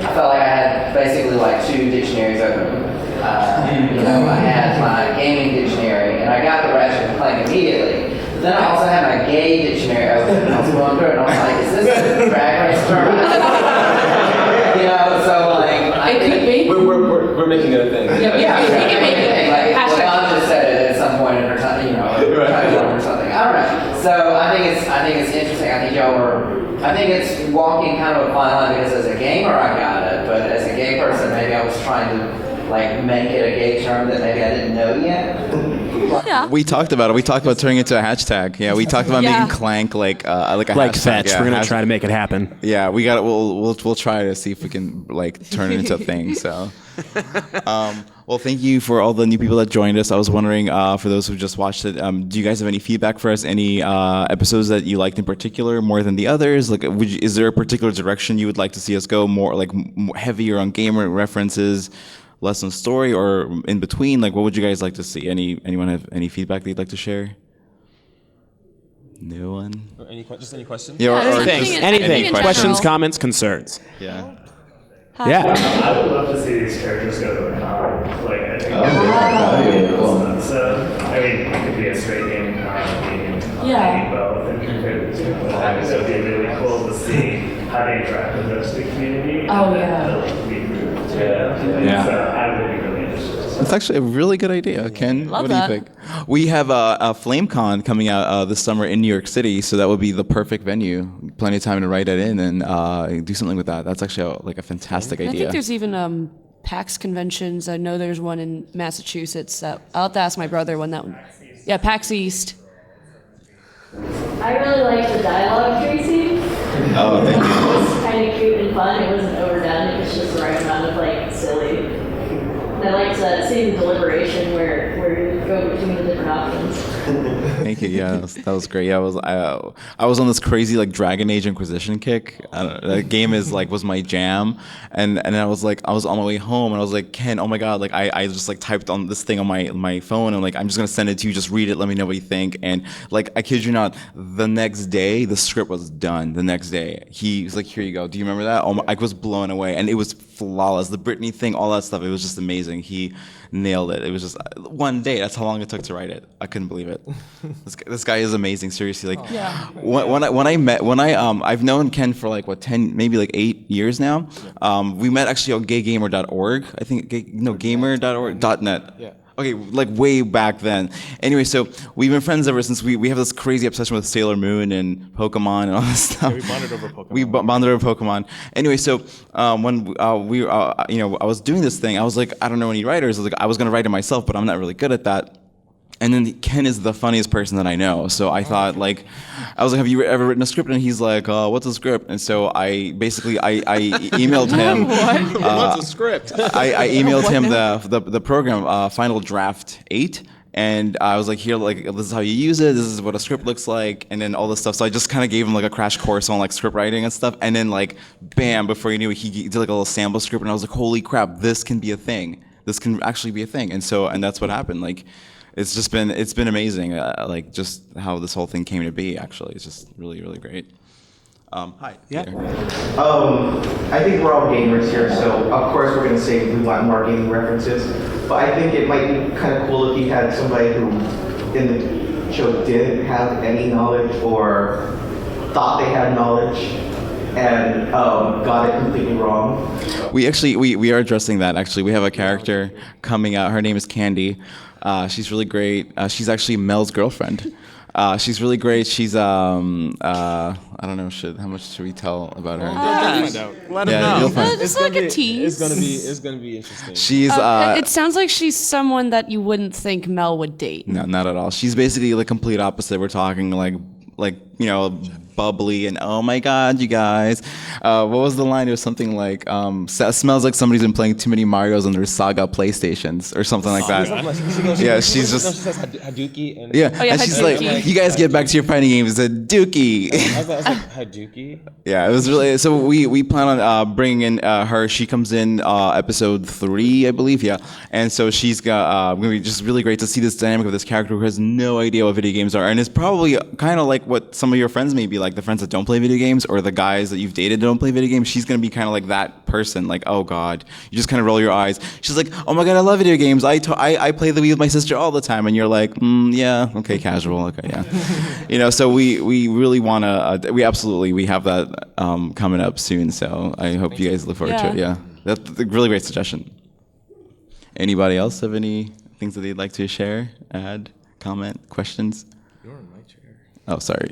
I felt like I had basically like 2 dictionaries open. I had my gaming dictionary, and I got the Ratchet and Clank immediately. But then I also had my gay dictionary open, and I was going through it, and I was like, is this a drag race term? So like, I think We're making it a thing. yeah, we can make it a thing. Like, Lavon just said it at some point in her time, or something. I don't know. So I think it's interesting. I think it's walking kind of a fine line because as a gamer I got it, but as a gay person maybe I was trying to like make it a gay term that maybe I didn't know yet. Yeah. We talked about it. We talked about turning it into a hashtag. Yeah, we talked about making clank like a hashtag. Fetch. Yeah, We're gonna try to make it happen. Yeah, we got it. We'll try to see if we can like turn it into a thing. So, well, thank you for all the new people that joined us. I was wondering, for those who just watched it, do you guys have any feedback for us? Any episodes that you liked in particular more than the others? Like, is there a particular direction you would like to see us go? More like heavier on gamer references, less on story, or in between? Like, what would you guys like to see? Anyone have any feedback they'd like to share? No one. Or any questions? Yeah, or Anything. Questions, comments, concerns. Yeah. Yeah. I would love to see these characters go to a con. Like, I think cool. So, I mean, it could be a straight game con, maybe both, and compare the two. But I think it would be really cool to see how they interact with the rest of the community. Oh, yeah. Yeah. So I would be really interested. That's actually a really good idea, Ken. Love what do that. you think? We have a FlameCon coming out this summer in New York City, so that would be the perfect venue. Plenty of time to write it in and do something with that. That's actually a fantastic idea. I think there's even PAX conventions. I know there's one in Massachusetts. I'll have to ask my brother when that one. Yeah, PAX East. I really liked the dialogue tree scene. Oh, thank you. It was kind of cute and fun. It wasn't overdone. It was just the right amount of like silly. And I liked seeing the deliberation where you go between the different options. Thank you. Yeah, that was great. Yeah, I was on this crazy like Dragon Age Inquisition kick. That game was my jam, and I was on my way home and I was like, Ken, oh my god, like I just like typed on this thing on my phone and like I'm just gonna send it to you, just read it, let me know what you think. And like I kid you not, the next day the script was done. The next day he was like, here you go. Do you remember that? I was blown away, and it was flawless. The Britney thing, all that stuff, it was just amazing. He nailed it. It was just one day. That's how long it took to write it. I couldn't believe it. This guy is amazing. Seriously, like I've known Ken for like 10, maybe like 8 years now. We met actually on gaygamer.org. I think gamer.org.net. Yeah. Okay, like way back then. Anyway, so we've been friends ever since. We have this crazy obsession with Sailor Moon and Pokemon and all this stuff. Yeah, we bonded over Pokemon. We bonded over Pokemon. Anyway, so when I was doing this thing, I was like, I don't know any writers. I was gonna write it myself, but I'm not really good at that. And then Ken is the funniest person that I know. So I thought, I was like, have you ever written a script? And he's like, what's a script? And so I emailed him. What's a script? I emailed him the program, Final Draft 8. And I was like, here, like, this is how you use it. This is what a script looks like. And then all this stuff. So I just kind of gave him like a crash course on like script writing and stuff. And then like, bam, before you knew it, he did like a little sample script. And I was like, holy crap, this can be a thing. This can actually be a thing. And that's what happened. Like, it's been amazing, like just how this whole thing came to be. Actually, it's just really, really great. Hi. Yeah. I think we're all gamers here, so of course we're gonna say we want more gaming references. But I think it might be kind of cool if you had somebody who in the show didn't have any knowledge or thought they had knowledge and got it completely wrong. We are addressing that. Actually, we have a character coming out. Her name is Candy. She's really great. She's actually Mel's girlfriend. She's really great. She's I don't know. How much should we tell about her? Let him know. You'll find. It's like a tease. It's gonna be interesting. She's. It sounds like she's someone that you wouldn't think Mel would date. No, not at all. She's basically the complete opposite. We're talking like like, you know, bubbly and oh my God, you guys. What was the line? It was something like, smells like somebody's been playing too many Marios on their Saga PlayStations or something like that. Yeah, she's just. She says Hadouki. And Yeah, and she's like, you guys get back to your fighting games. It's a dookie. I was like, Hadouki? Yeah, it was really, so we plan on bringing in her. She comes in episode 3, I believe, yeah. And so she's going to be just really great to see this dynamic of this character who has no idea what video games are. And it's probably kind of like what some of your friends may be like, the friends that don't play video games or the guys that you've dated that don't play video games. She's going to be kind of like that person, like, oh God. You just kind of roll your eyes. She's like, oh my God, I love video games. I play the Wii with my sister all the time. And you're like, yeah, okay, casual, okay, yeah. You know, so we really want to, we have that coming up soon. So I hope you guys look forward to it, yeah. That's a really great suggestion. Anybody else have any things that they'd like to share, add, comment, questions? You're in my chair. Oh, sorry.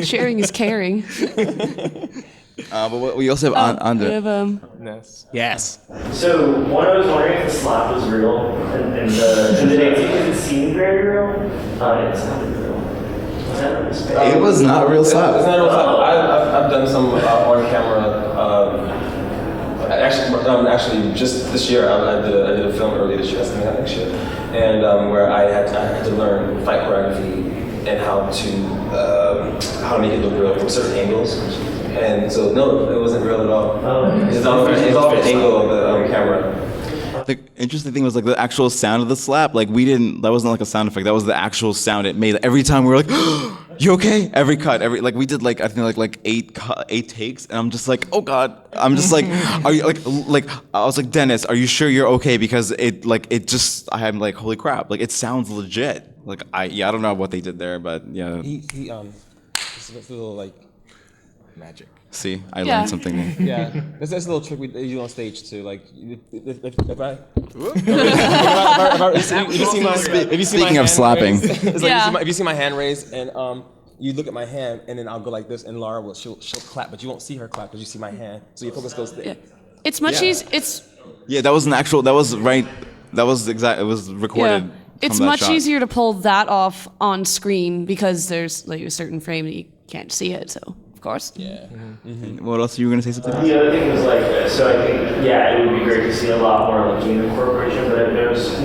Sharing is caring. But we also have Andre. We have Yes. So one, I was wondering if the slap was real, and the date sequence seemed very real. It sounded real. Was that real? It was not a real slap. It's not a real slap. I've done some on camera. Actually, just this year, I did a film earlier this year. That's coming out next year, and where I had to learn fight choreography and how to make it look real from certain angles. And so, no, it wasn't real at all. It's all the angle of the camera. The interesting thing was like the actual sound of the slap. Like that wasn't like a sound effect. That was the actual sound it made. Every time we were like, "You okay?" Every cut, we did I think like 8 takes, and I'm just like, "Oh God!" I'm just like, "Are you like?" I was like, "Dennis, are you sure you're okay?" Because I am like, "Holy crap!" Like it sounds legit. Like I don't know what they did there, but yeah. It's a little like magic. See, I learned something new. Yeah, that's a little trick we do on stage too. Like, if you see Speaking of slapping, it's like if you see my hand raised and you look at my hand and then I'll go like this and Laura she'll clap, but you won't see her clap because you see my hand, so your focus goes there. Yeah. It's much easier. That was an actual. That was right. That was exact. It was recorded. Yeah. It's much easier to pull that off on screen because there's like a certain frame that you can't see it. So. Course. Yeah. What else? You were gonna say something? The other thing was like, so I think, it would be great to see a lot more like game incorporation, but I've noticed,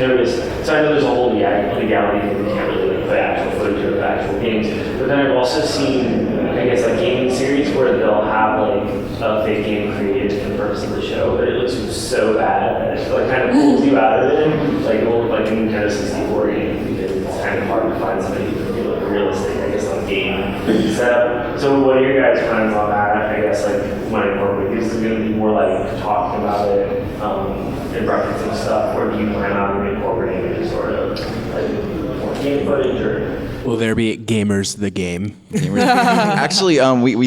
so I know there's a whole legality thing, we can't really put actual footage of actual games, but then I've also seen, I guess, like gaming series where they'll have like a fake game created for the purpose of the show, but it looks so bad that it like kind of pulls you out of it, like a Nintendo 64 game, because it's kind of hard to find somebody who can do like a realistic, I guess, like game setup. So what are your guys' plans on that? I guess like when incorporating, is it going to be more like talking about it and referencing stuff, or do you plan on incorporating it as sort of like more game footage or? Will there be Gaymers the game? Actually, we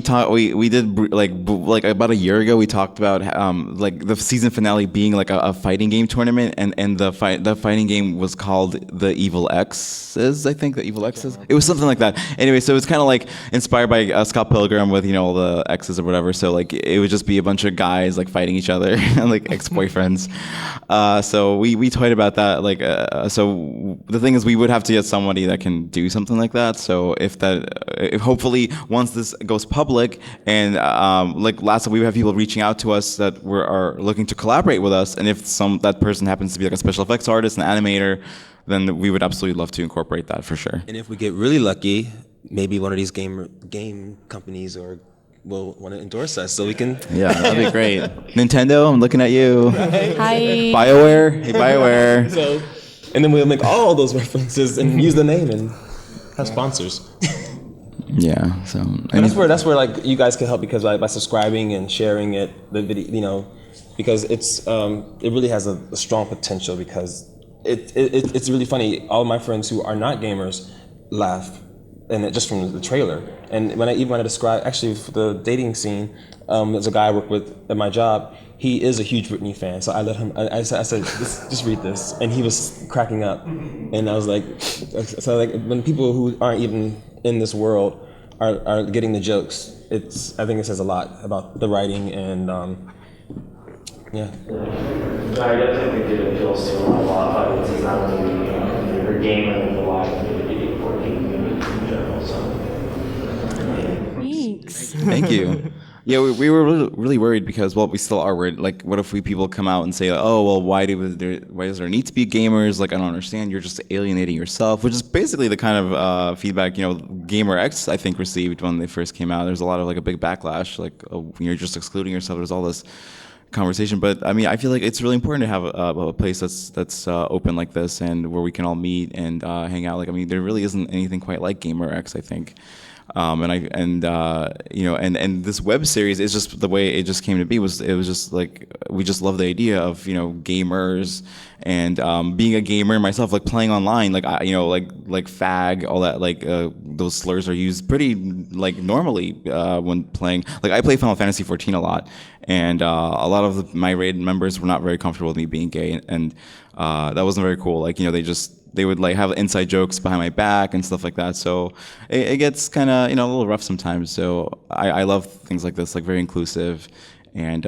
did like about a year ago. We talked about like the season finale being like a fighting game tournament, and the fighting game was called the Evil X's. I think the Evil X's. It was something like that. Anyway, so it's kind of like inspired by Scott Pilgrim with all the X's or whatever. So like it would just be a bunch of guys like fighting each other and like ex-boyfriends. So we toyed about that. Like so the thing is, we would have to get somebody that can do something like that. So if hopefully once this goes public and like last time we have people reaching out to us that are looking to collaborate with us, and if that person happens to be like a special effects artist, an animator, then we would absolutely love to incorporate that for sure. And if we get really lucky, maybe one of these game companies will want to endorse us so we can. Yeah, that'd be great. Nintendo, I'm looking at you. Hi. BioWare, hey BioWare. And then we'll make all those references and use the name and have sponsors. Yeah, so and that's where like you guys can help, because by subscribing and sharing the video, because it really has a strong potential, because it's really funny. All of my friends who are not gamers laugh, and just from the trailer. And when I describe actually for the dating scene, there's a guy I work with at my job. He is a huge Britney fan, so I let him. I said, just read this, and he was cracking up, and I was like, so like when people who aren't even in this world are getting the jokes, I think it says a lot about the writing and yeah. I definitely think it appeals to a lot of audiences, not only for gaming, but a lot Thank you. Yeah, we were really worried because, well, we still are worried. Like, what if people come out and say, oh, well, why does there need to be gamers? Like, I don't understand. You're just alienating yourself, which is basically the kind of feedback, GaymerX, I think, received when they first came out. There's a lot of, like, a big backlash. Like, you're just excluding yourself. There's all this conversation. But, I mean, I feel like it's really important to have a place that's open like this and where we can all meet and hang out. Like, I mean, there really isn't anything quite like GaymerX, I think. And this web series is just the way it just came to be. It was just like we just love the idea of gamers and being a gamer myself, like playing online, like like fag, all that, like those slurs are used pretty like normally when playing. Like I play Final Fantasy 14 a lot, and a lot of my raid members were not very comfortable with me being gay, and that wasn't very cool. Like they would like have inside jokes behind my back and stuff like that. So it gets kind of a little rough sometimes. So I love things like this, like very inclusive, and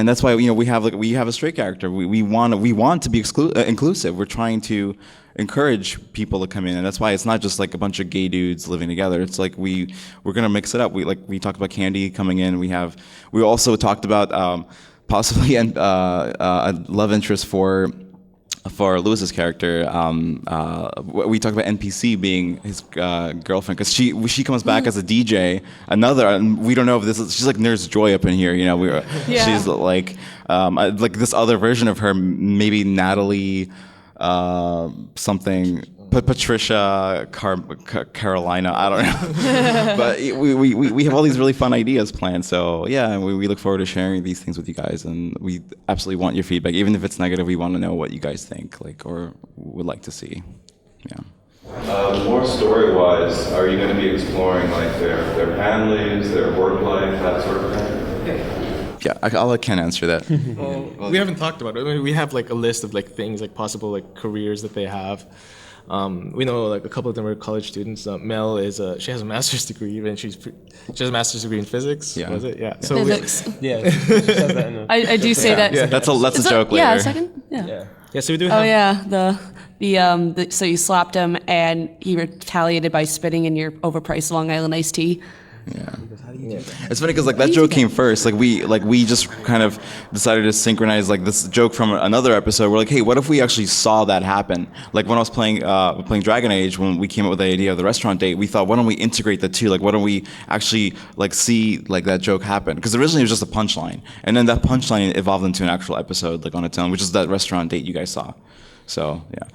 that's why we have a straight character. We want to be inclusive. We're trying to encourage people to come in, and that's why it's not just like a bunch of gay dudes living together. It's like we're gonna mix it up. We talked about Candy coming in. We also talked about possibly a love interest for Lewis's character. We talked about NPC being his girlfriend because she comes back as a DJ. We don't know if she's like Nurse Joy up in here. She's like this other version of her, maybe Natalie something. Patricia Carolina, I don't know. But we have all these really fun ideas planned. So yeah, we look forward to sharing these things with you guys, and we absolutely want your feedback. Even if it's negative, we want to know what you guys think, or would like to see. Yeah. More story-wise, are you going to be exploring like their families, their work life, that sort of thing? Yeah, I'll let Ken answer that. We haven't talked about it. I mean, we have like a list of like things, like possible like careers that they have. We know like a couple of them are college students. Mel she has a master's degree, and she has a master's degree in physics. Yeah. Was it? Yeah. So physics. I do say that. Yeah, that's a joke later. Yeah, a second. Yeah. Yeah. So we do. Oh yeah, so you slapped him and he retaliated by spitting in your overpriced Long Island iced tea. Yeah. It's funny because like that joke came first. Like we just kind of decided to synchronize like this joke from another episode. We're like, hey, what if we actually saw that happen? Like when I was playing Dragon Age, when we came up with the idea of the restaurant date, we thought, why don't we integrate the two? Like, why don't we actually like see like that joke happen? Because originally it was just a punchline, and then that punchline evolved into an actual episode like on its own, which is that restaurant date you guys saw. So yeah.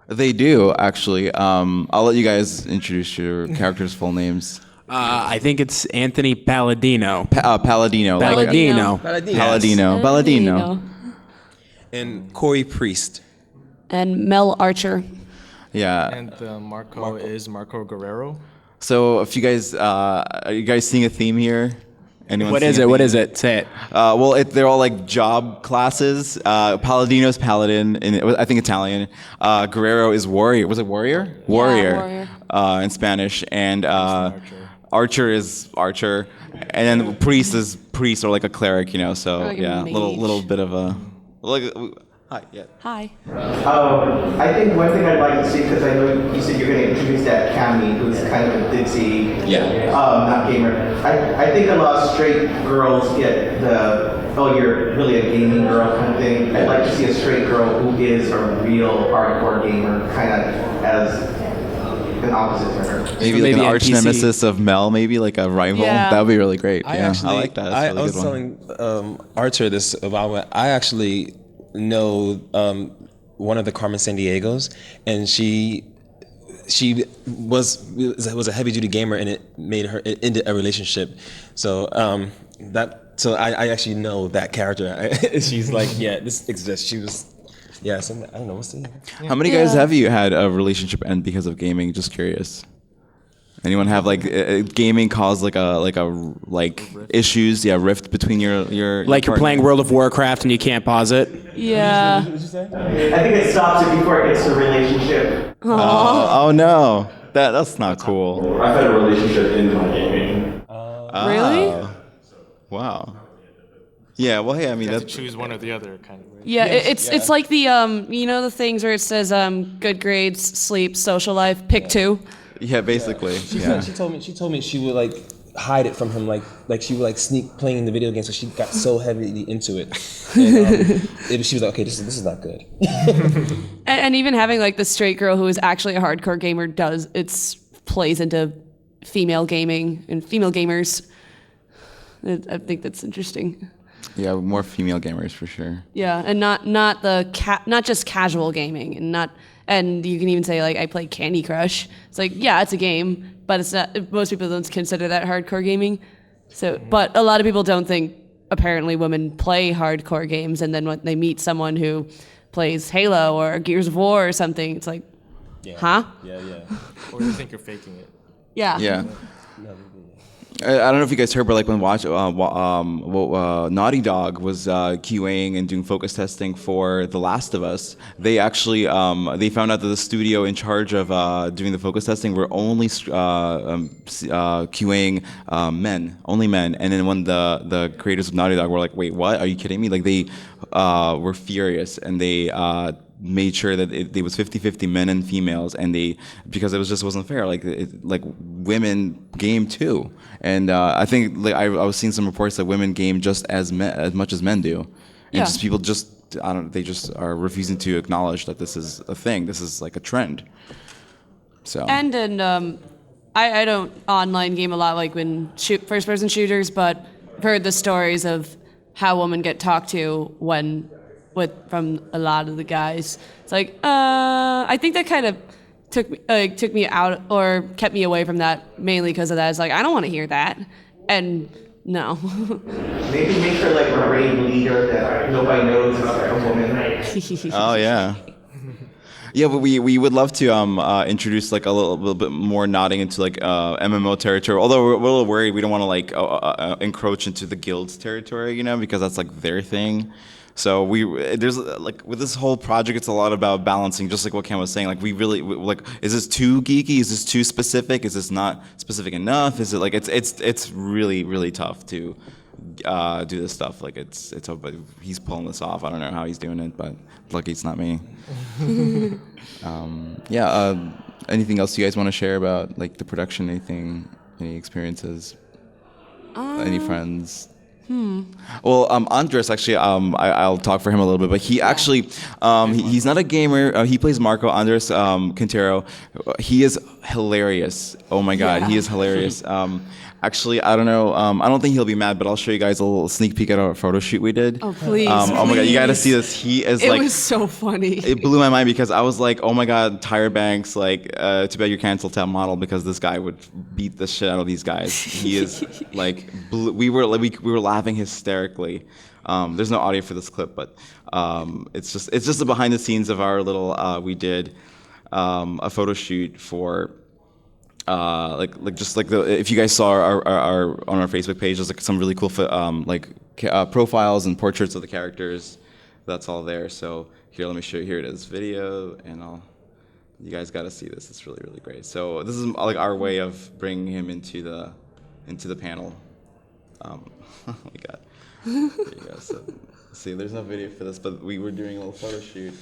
They do, actually. I'll let you guys introduce your characters' full names. I think it's Anthony Palladino. Palladino. Palladino. And Corey Priest. And Mel Archer. Yeah. And Marco is Marco Guerrero. So if you guys, are you guys seeing a theme here? Anyone What is it? What is it? Say it. Well, they're all like job classes. Paladino's paladin, I think Italian. Guerrero is warrior. Was it warrior? Yeah, warrior. In Spanish. And Archer is archer. And then priest is priest, or like a cleric, So like yeah, a mage. little bit of a hi. Yeah. Hi. I think one thing I'd like to see, because I know you said you're going to introduce that Cammy, who's kind of a ditzy, not gamer. I think a lot of straight girls get you're really a gaming girl kind of thing. I'd like to see a straight girl who is a real hardcore gamer, kind of as an opposite to her. Maybe an arch nemesis of Mel, maybe like a rival. Yeah. That would be really great. I like that. That's I a really was good one. telling Artur this about I actually know one of the Carmen Sandiegos, and she was a heavy duty gamer, and it ended a relationship. So I actually know that character. She's like, yeah, this exists. She was. Yeah, so I don't know what's the. How many guys have you had a relationship end because of gaming? Just curious. Anyone have like gaming cause like issues? Yeah, rift between your Like you're playing World of Warcraft and you can't pause it. Yeah. I think it stops it before it gets to a relationship. Oh no, that's not cool. I've had a relationship in my gaming. Really? Wow. Yeah. Well, hey, I mean You have to that's choose one or the other, kind of. Right? Yeah, it's like the the things where it says good grades, sleep, social life, pick two. Yeah, basically. Yeah. She told me she would like hide it from him, like she would like sneak playing the video game, so she got so heavily into it. And, she was like, okay, this is not good. And even having like the straight girl who is actually a hardcore gamer plays into female gaming and female gamers. I think that's interesting. Yeah, more female gamers for sure. Yeah, and not just casual gaming, and you can even say like I play Candy Crush. It's like, yeah, it's a game, but it's not. Most people don't consider that hardcore gaming. So, but a lot of people don't think apparently women play hardcore games, and then when they meet someone who plays Halo or Gears of War or something, it's like, huh? Yeah. Or they think you're faking it. Yeah. Yeah. I don't know if you guys heard, but like when Naughty Dog was QAing and doing focus testing for The Last of Us, they actually they found out that the studio in charge of doing the focus testing were only QAing only men. And then when the creators of Naughty Dog were like, "Wait, what? Are you kidding me?" Like they were furious, and they made sure that it was 50-50 men and females, and because it wasn't fair. Like women game too, and I think like I was seeing some reports that women game just as much as men do, and just people they just are refusing to acknowledge that this is a thing. This is like a trend. So I don't online game a lot, like when first person shooters, but I've heard the stories of how women get talked to from a lot of the guys. It's like, I think that kind of took me out or kept me away from that mainly because of that. It's like, I don't want to hear that. And no. Maybe make her like a raid leader that nobody knows is like a woman. Oh yeah. Yeah, but we would love to introduce like a little bit more nodding into like MMO territory. Although we're a little worried, we don't want to like encroach into the guild's territory, because that's like their thing. So there's like with this whole project, it's a lot about balancing, just like what Ken was saying. Like is this too geeky? Is this too specific? Is this not specific enough? Is it like it's really really tough to do this stuff. Like but he's pulling this off. I don't know how he's doing it, but lucky it's not me. Anything else you guys want to share about like the production? Anything? Any experiences? Any friends? Well, Andres actually, I'll talk for him a little bit, but he actually, he's not a gamer. He plays Marco. Andres Quintero. He is hilarious. Oh my God, he is hilarious. Actually, I don't know. I don't think he'll be mad, but I'll show you guys a little sneak peek at our photo shoot we did. Oh please! Oh my God, you got to see this. He is It was so funny. It blew my mind because I was like, oh my God, Tyra Banks, like, too bad you're canceled top model, because this guy would beat the shit out of these guys. He is like, we were laughing hysterically. There's no audio for this clip, but it's just the behind the scenes of our little. We did a photo shoot for. If you guys saw our on our Facebook page, there's like some really cool profiles and portraits of the characters. That's all there. So here, let me show you. Here it is, video, and you guys got to see this. It's really really great. So this is like our way of bringing him into the panel. Oh my God. There you go. So see, there's no video for this, but we were doing a little photo shoot,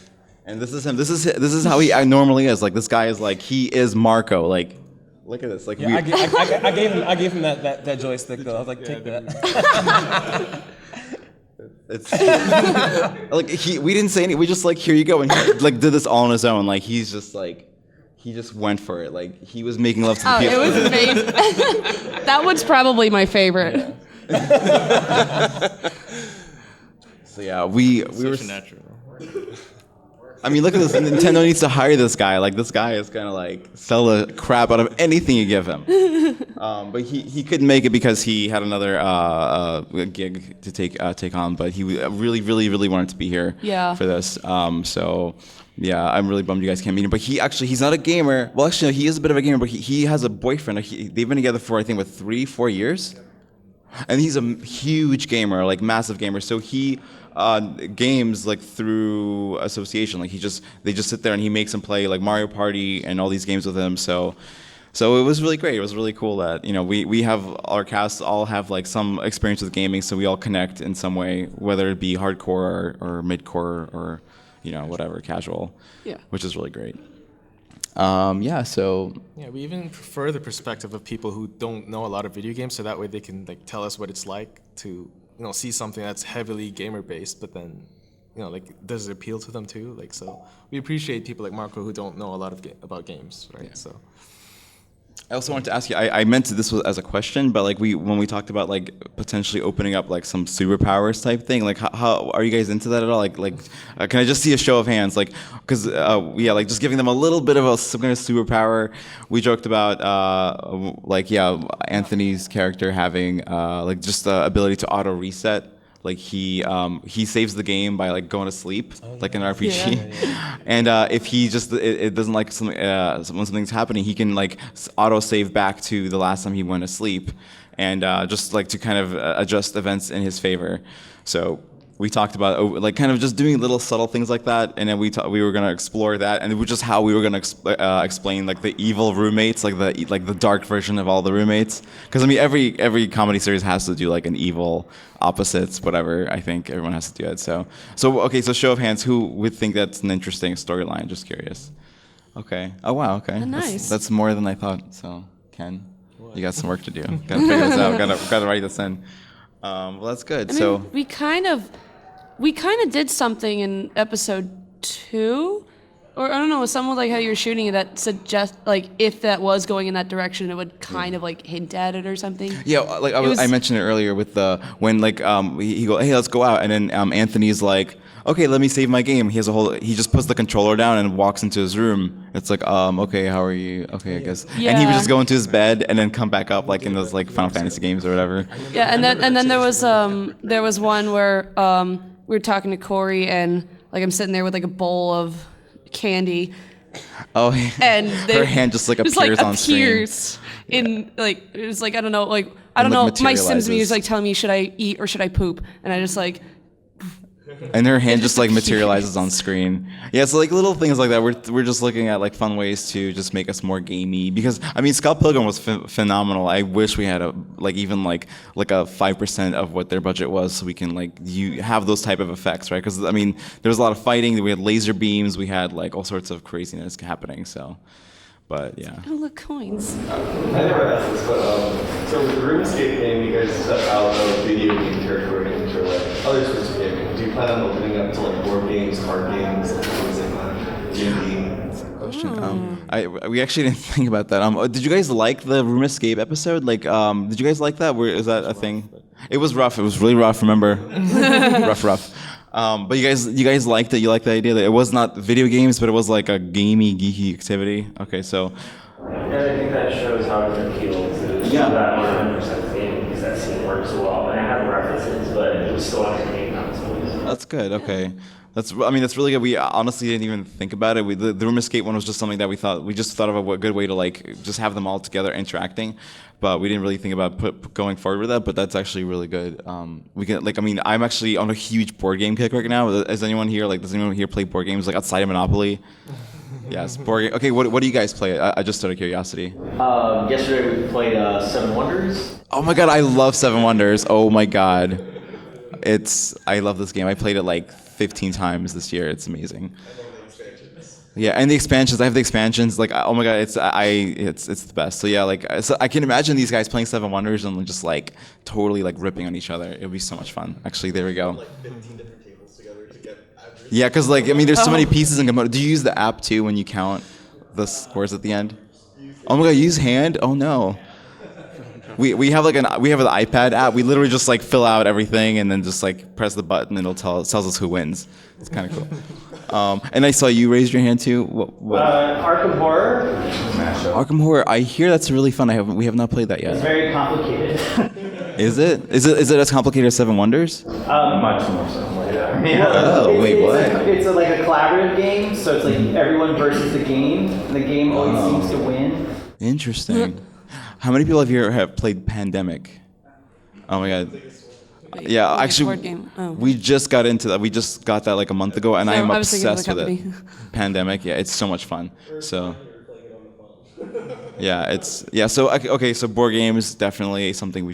and this is him. This is how he normally is. Like this guy is like he is Marco. Like. Look at this. Like I gave him that joystick though. I was like, take that. It's like we didn't say anything. We just like, here you go, and he like did this all on his own. Like he just went for it. Like he was making love to the people. It was amazing. That one's probably my favorite. Yeah. So yeah, we were natural. I mean, look at this. Nintendo needs to hire this guy. Like, this guy is gonna like sell the crap out of anything you give him. But he couldn't make it because he had another gig to take on. But he really, really, really wanted to be here for this. So yeah, I'm really bummed you guys can't meet him. But he's not a gamer. Well, actually, no, he is a bit of a gamer. But he has a boyfriend. They've been together for I think 3-4 years, and he's a huge gamer, like massive gamer. So he. Games like through association, like they just sit there and he makes them play like Mario Party and all these games with him. So it was really great. It was really cool that we have our casts all have like some experience with gaming, so we all connect in some way, whether it be hardcore or midcore or whatever casual. Yeah, which is really great. Yeah, so Yeah, we even prefer the perspective of people who don't know a lot of video games, so that way they can like tell us what it's like to see something that's heavily gamer based, but then like does it appeal to them too? Like so, we appreciate people like Marco who don't know a lot of about games, right? Yeah. So. I also wanted to ask you, I meant this was as a question, but like when we talked about like potentially opening up like some superpowers type thing, like how are you guys into that at all? Can I just see a show of hands? Like, because like just giving them a little bit of some kind of superpower. We joked about Anthony's character having like just the ability to auto reset. Like he saves the game by like going to sleep, like an RPG. And if he just it doesn't like something when something's happening, he can like auto save back to the last time he went to sleep, and just like to kind of adjust events in his favor. So we talked about like kind of just doing little subtle things like that, and then we were gonna explore that, and it was just how we were gonna explain like the evil roommates, like the dark version of all the roommates. Because I mean every comedy series has to do like an evil opposites, whatever. I think everyone has to do it. So okay, so show of hands, who would think that's an interesting storyline? Just curious. Okay. Oh wow. Okay. Oh, nice. That's more than I thought. So Ken, you got some work to do. Gotta figure this out. Gotta write this in. Well, that's good. I mean, we kind of did something in episode 2, or I don't know, something like how you're shooting it that suggest like if that was going in that direction, it would kind of like hint at it or something. Yeah, like I mentioned it earlier with when like he go, hey, let's go out, and then Anthony's like, okay, let me save my game. He just puts the controller down and walks into his room. It's like, okay, how are you? Okay, I guess. Yeah. And he would just go into his bed and then come back up like in those like Final Fantasy games or whatever. Yeah, and then there was one where we were talking to Corey, and like I'm sitting there with like a bowl of candy. Oh, and her hand just like appears on screen. In like it's like I don't know my Sims me is like telling me should I eat or should I poop, and I just like. And her hand just like materializes on screen. Yeah, so like little things like that. We're just looking at like fun ways to just make us more gamey. Because I mean, Scott Pilgrim was phenomenal. I wish we had even a 5% of what their budget was, so we can you have those type of effects, right? Because I mean, there was a lot of fighting. We had laser beams. We had like all sorts of craziness happening. So. But yeah. Oh, look, coins. I never asked this, but so with the Room Escape game, you guys step out of video game territory into other sorts of gaming. Do you plan on opening up to like board games, card games, things like that? D&D? Question. We actually didn't think about that. Did you guys like the Room Escape episode? Like, did you guys like that? Is that a thing? It was rough. It was really rough. Remember? rough. But you guys liked it. You liked the idea that it was not video games, but it was like a gamey, geeky activity. Okay, so. And I think that shows how it appeals to that 100% thing, because that scene works well. And I have references, but it was still entertaining. That's good. Okay. That's really good. We honestly didn't even think about it. The Room Escape one was just something that we just thought of a good way to like just have them all together interacting, but we didn't really think about going forward with that. But that's actually really good. We can I'm actually on a huge board game kick right now. Does anyone here play board games like outside of Monopoly? Yes, board game. Okay, what do you guys play? I just out of curiosity. Yesterday we played Seven Wonders. Oh my god, I love Seven Wonders. Oh my god, I love this game. I played it like 15 times this year. It's amazing. Yeah, and the expansions. I have the expansions. Like, oh my god, it's the best. So yeah, so I can imagine these guys playing Seven Wonders and just like totally like ripping on each other. It would be so much fun. Actually, there we go. Like 15 different tables together to get average. Yeah, because there's so many pieces in components. Do you use the app too when you count the scores at the end? Oh my god, use hand? Oh no. We have an iPad app. We literally just like fill out everything and then just like press the button and it tells us who wins. It's kind of cool. And I saw you raise your hand too. What? Arkham Horror. Arkham Horror. I hear that's really fun. We have not played that yet. It's very complicated. Is it? Is it as complicated as Seven Wonders? Much more so. Oh wait, what? It's like a collaborative game, so it's like everyone versus the game, and the game always seems to win. Interesting. How many people have played Pandemic? Oh my god. Yeah, actually, we just got into that. We just got that like a month ago, and I am obsessed with it. Pandemic, yeah, it's so much fun. So, yeah, So okay, so board games definitely something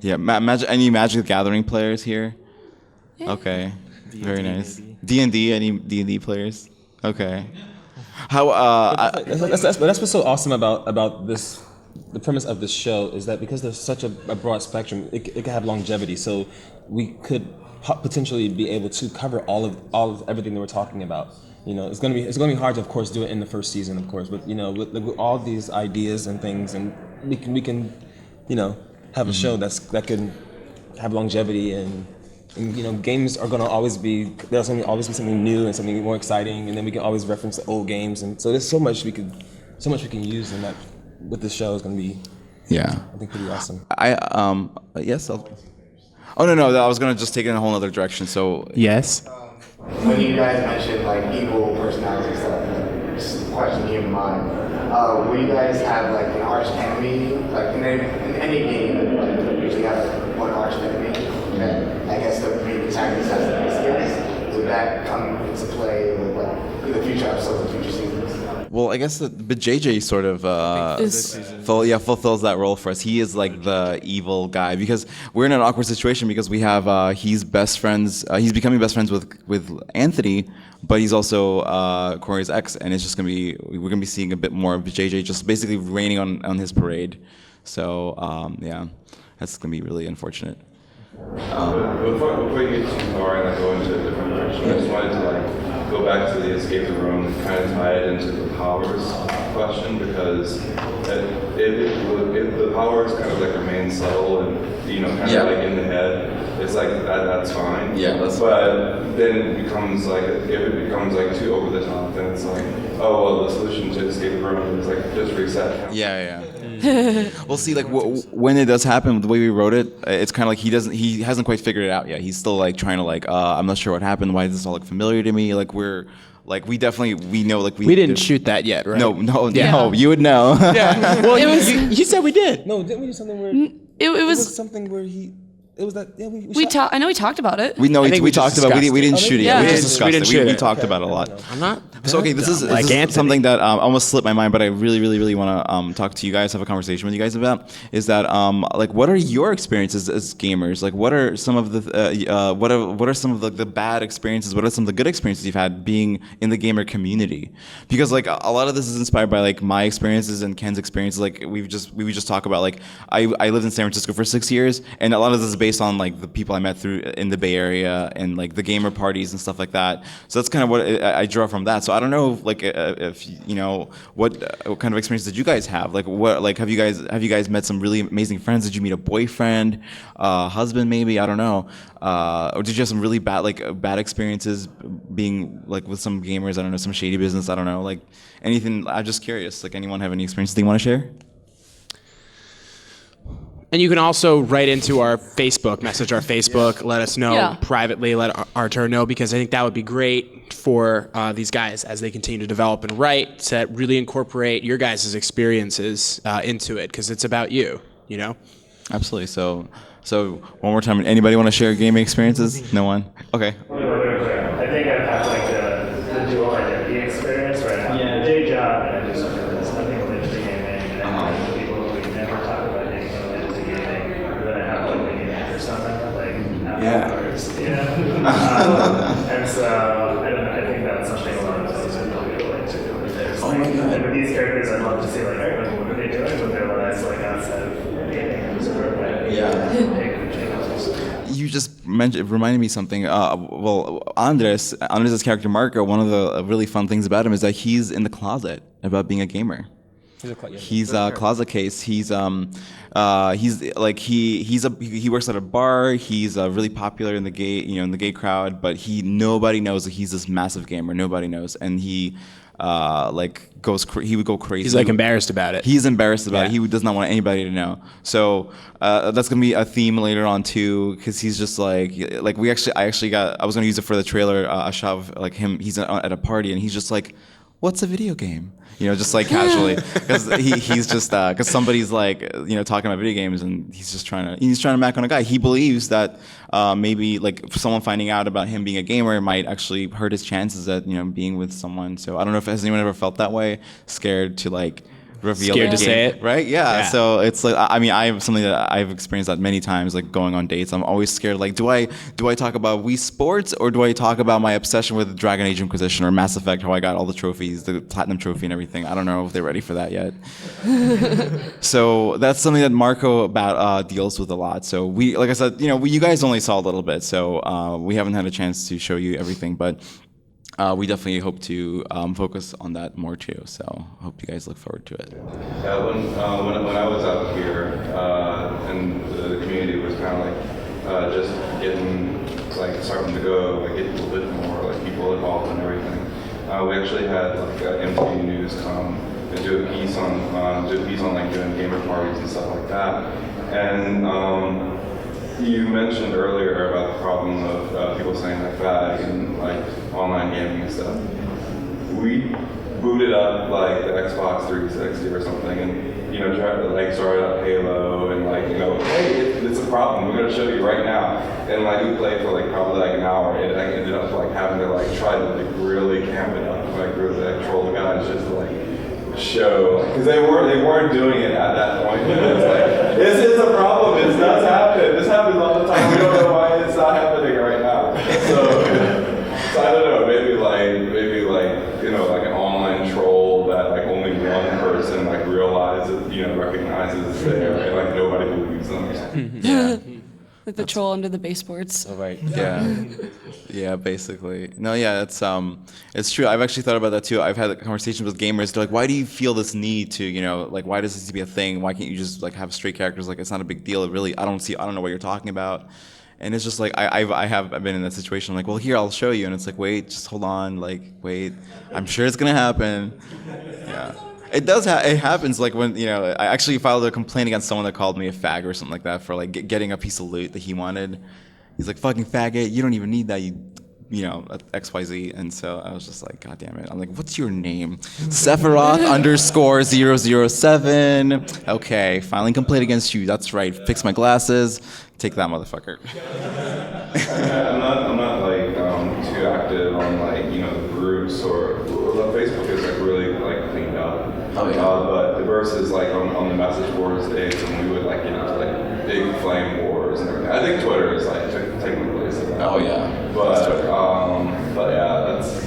any Magic the Gathering players here? Yeah. Okay, very nice. D&D, any D&D players? Okay. How That's what's so awesome about this. The premise of this show is that because there's such a broad spectrum, it could have longevity. So we could potentially be able to cover all of everything that we're talking about. You know, it's gonna be hard to, of course, do it in the first season, of course. But you know, with all these ideas and things, and we can, you know, have a show that can have longevity and you know, games are gonna always be there's gonna always be something new and something more exciting, and then we can always reference the old games, and so there's so much we can use, and that with this show is gonna be I think pretty awesome. Yes. Oh no, I was gonna just take it in a whole other direction. So yes. When you guys mentioned like evil personality stuff, just a question came to mind. Will you guys have like an arch enemy, like in any game, like, you usually have like, one arch enemy that I guess the main protagonist has the base against? Would that come into play with like in the future episodes and future seasons? Well, I guess but JJ sort of fulfills that role for us. He is like the evil guy because we're in an awkward situation because we have he's best friends. He's becoming best friends with Anthony, but he's also Corey's ex, and it's just we're gonna be seeing a bit more of JJ just basically raining on his parade. So that's gonna be really unfortunate. Before you get too far and go into a different direction, I just wanted to go back to the escape the room and kind of tie it into the powers question because if the powers kind of like remain subtle and you know kind of like in the head, it's like that's fine. Yeah. But then it becomes like if it becomes like too over the top, then it's like the solution to escape the room is like just reset. Yeah. Well, see, like when it does happen, the way we wrote it, it's kind of like he hasn't quite figured it out yet. He's still like trying to I'm not sure what happened. Why does this all look familiar to me? Like we know like we didn't shoot that yet, right? No, you would know. Yeah. Well, you said we did. No, didn't we do something where it was something where he. It was that I know we talked about it. We talked about it. We didn't shoot it yet. Yeah. We just discussed it. We talked about it a lot. I'm not. So okay, this is something that almost slipped my mind, but I really want to talk to you guys, have a conversation with you guys about. Is that like what are your experiences as gamers? Like what are some of the what are some of the bad experiences? What are some of the good experiences you've had being in the gamer community? Because like a lot of this is inspired by like my experiences and Ken's experiences. Like we would just talk about like I lived in San Francisco for 6 years, and a lot of this is based on like the people I met through in the Bay Area and like the gamer parties and stuff like that. So that's kind of what I draw from that. So I don't know like if you know what kind of experience did you guys have? Like what like have you guys met some really amazing friends? Did you meet a boyfriend, husband maybe? I don't know. Or did you have some really bad experiences being like with some gamers? I don't know, some shady business. I don't know, like anything. I'm just curious. Like anyone have any experiences they want to share? And you can also write into our Facebook, message our Facebook, let us know privately, let Artur know, because I think that would be great for these guys as they continue to develop and write, to really incorporate your guys' experiences into it, because it's about you, you know? Absolutely. So one more time, anybody want to share gaming experiences? No one? Okay. I think I've had like the dual identity experience where I have a day job and I do something that's nothing related to gaming, and I have people who we never talk about anything related to gaming, and then I have like a gaming persona, like hours. And so I think that's something a lot of us would really relate to. There's like, and with these characters, I'd love to see like, all right, what are they doing with their lives like outside of gaming? You just reminded me something. Well, Andres' character Marco, one of the really fun things about him is that he's in the closet about being a gamer. He's a closet case. He works at a bar. He's really popular in the gay crowd, but nobody knows that he's this massive gamer. Nobody knows, and he he would go crazy. He's like embarrassed about it. He's embarrassed about it. He does not want anybody to know. So that's gonna be a theme later on too, because he's just I was gonna use it for the trailer. A shot of like him. He's at a party and he's just like, "What's a video game?" You know, just like casually, because he's just because somebody's like talking about video games and he's trying to mac on a guy. He believes that maybe like someone finding out about him being a gamer might actually hurt his chances at being with someone. So I don't know if has anyone ever felt that way, scared to like reveal Scared the to game, say it? right? Yeah. Yeah. So it's like, I mean, I have something that I've experienced that many times, like going on dates. I'm always scared. Like, do I talk about Wii Sports, or do I talk about my obsession with Dragon Age Inquisition or Mass Effect, how I got all the trophies, the platinum trophy and everything? I don't know if they're ready for that yet. So that's something that Marco deals with a lot. So we, like I said, you guys only saw a little bit, so we haven't had a chance to show you everything, but we definitely hope to focus on that more too. So hope you guys look forward to it. Yeah, when I was out here, and the community was kind of like just getting starting to go, get a little bit more people involved and everything. We actually had MTV News come and do a piece on doing gamer parties and stuff like that. And you mentioned earlier about the problem of people saying fag and online gaming and stuff. We booted up the Xbox 360 or something, and tried to started up Halo and hey, it's a problem. We're gonna show you right now. And we played for probably an hour, and I ended up having to try to really camp it up, really troll the guys just to show, because they weren't doing it at that point. It's a problem. It does happen. This happens all the time. We don't know why it's not happening right now. So I don't know. Maybe an online troll that only one person realizes, recognizes it's there, and nobody believes them. Yeah. Like the troll under the baseboards. Oh, right. Yeah. Yeah, basically. No, yeah, it's true. I've actually thought about that too. I've had conversations with gamers. They're like, why do you feel this need to, why does this need to be a thing? Why can't you just have straight characters? It's not a big deal. It really, I don't know what you're talking about. And it's just I've been in that situation. I'm well, here, I'll show you. And it's wait, just hold on. Wait, I'm sure it's going to happen. Yeah. It does. It happens. When I actually filed a complaint against someone that called me a fag or something like that for getting a piece of loot that he wanted. He's fucking faggot. You don't even need that. XYZ. And so I was just God damn it. I'm what's your name? Sephiroth _007. Okay, filing complaint against you. That's right. Fix my glasses. Take that, motherfucker. I'm not too active on the groups or Facebook is really cleaned up. Oh, yeah. But versus on the message boards days when we would get into big flame wars and everything. I think Twitter is taking the place of that. Oh yeah. But yeah, it's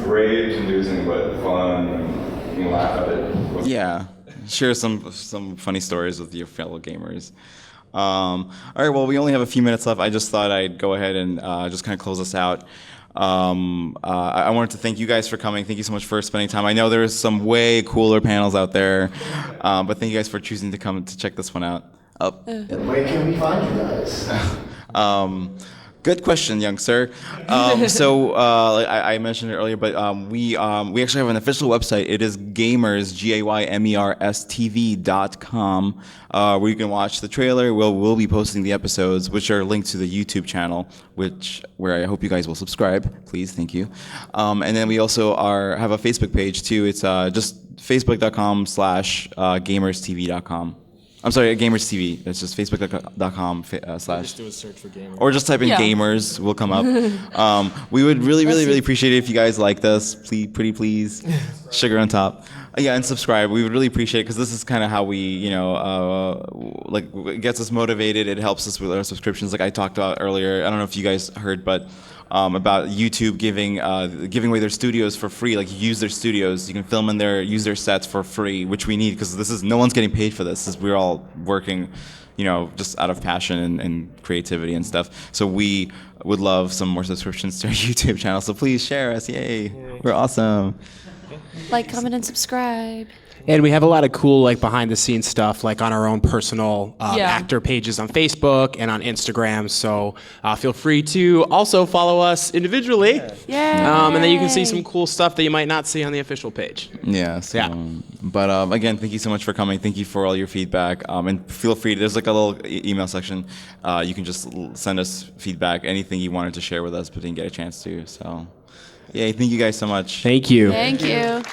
rage-inducing but fun. You can laugh at it. Yeah. Share some funny stories with your fellow gamers. All right, well, we only have a few minutes left. I just thought I'd go ahead and just kind of close us out. I wanted to thank you guys for coming. Thank you so much for spending time. I know there's some way cooler panels out there, but thank you guys for choosing to come to check this one out. Where can we find you guys? Good question, young sir. I mentioned it earlier, but we actually have an official website. It is Gaymers, GAYMERS TV.com, where you can watch the trailer. We'll be posting the episodes, which are linked to the YouTube channel, where I hope you guys will subscribe. Please, thank you. And then we also have a Facebook page too. It's just facebook.com/GamersTV.com. I'm sorry, Gamers TV. It's just facebook.com/ Just do a search for Gamers. Or just type in Gamers, we'll come up. We would really appreciate it if you guys liked us. Please. Sugar on top. Yeah, and subscribe. We would really appreciate it because this is kind of how we, it gets us motivated. It helps us with our subscriptions. Like I talked about earlier. I don't know if you guys heard, but about YouTube giving away their studios for free. Use their studios. You can film in there, use their sets for free, which we need because no one's getting paid for this. We're all working, just out of passion and creativity and stuff. So we would love some more subscriptions to our YouTube channel. So please share us. Yay. We're awesome. Like, comment, and subscribe. And we have a lot of cool behind the scenes stuff on our own personal actor pages on Facebook and on Instagram. So feel free to also follow us individually. Yeah. And then you can see some cool stuff that you might not see on the official page. Yeah. But again, thank you so much for coming. Thank you for all your feedback. And feel free. There's a little email section. You can just send us feedback, anything you wanted to share with us but didn't get a chance to. So, yeah. Thank you guys so much. Thank you. Thank you.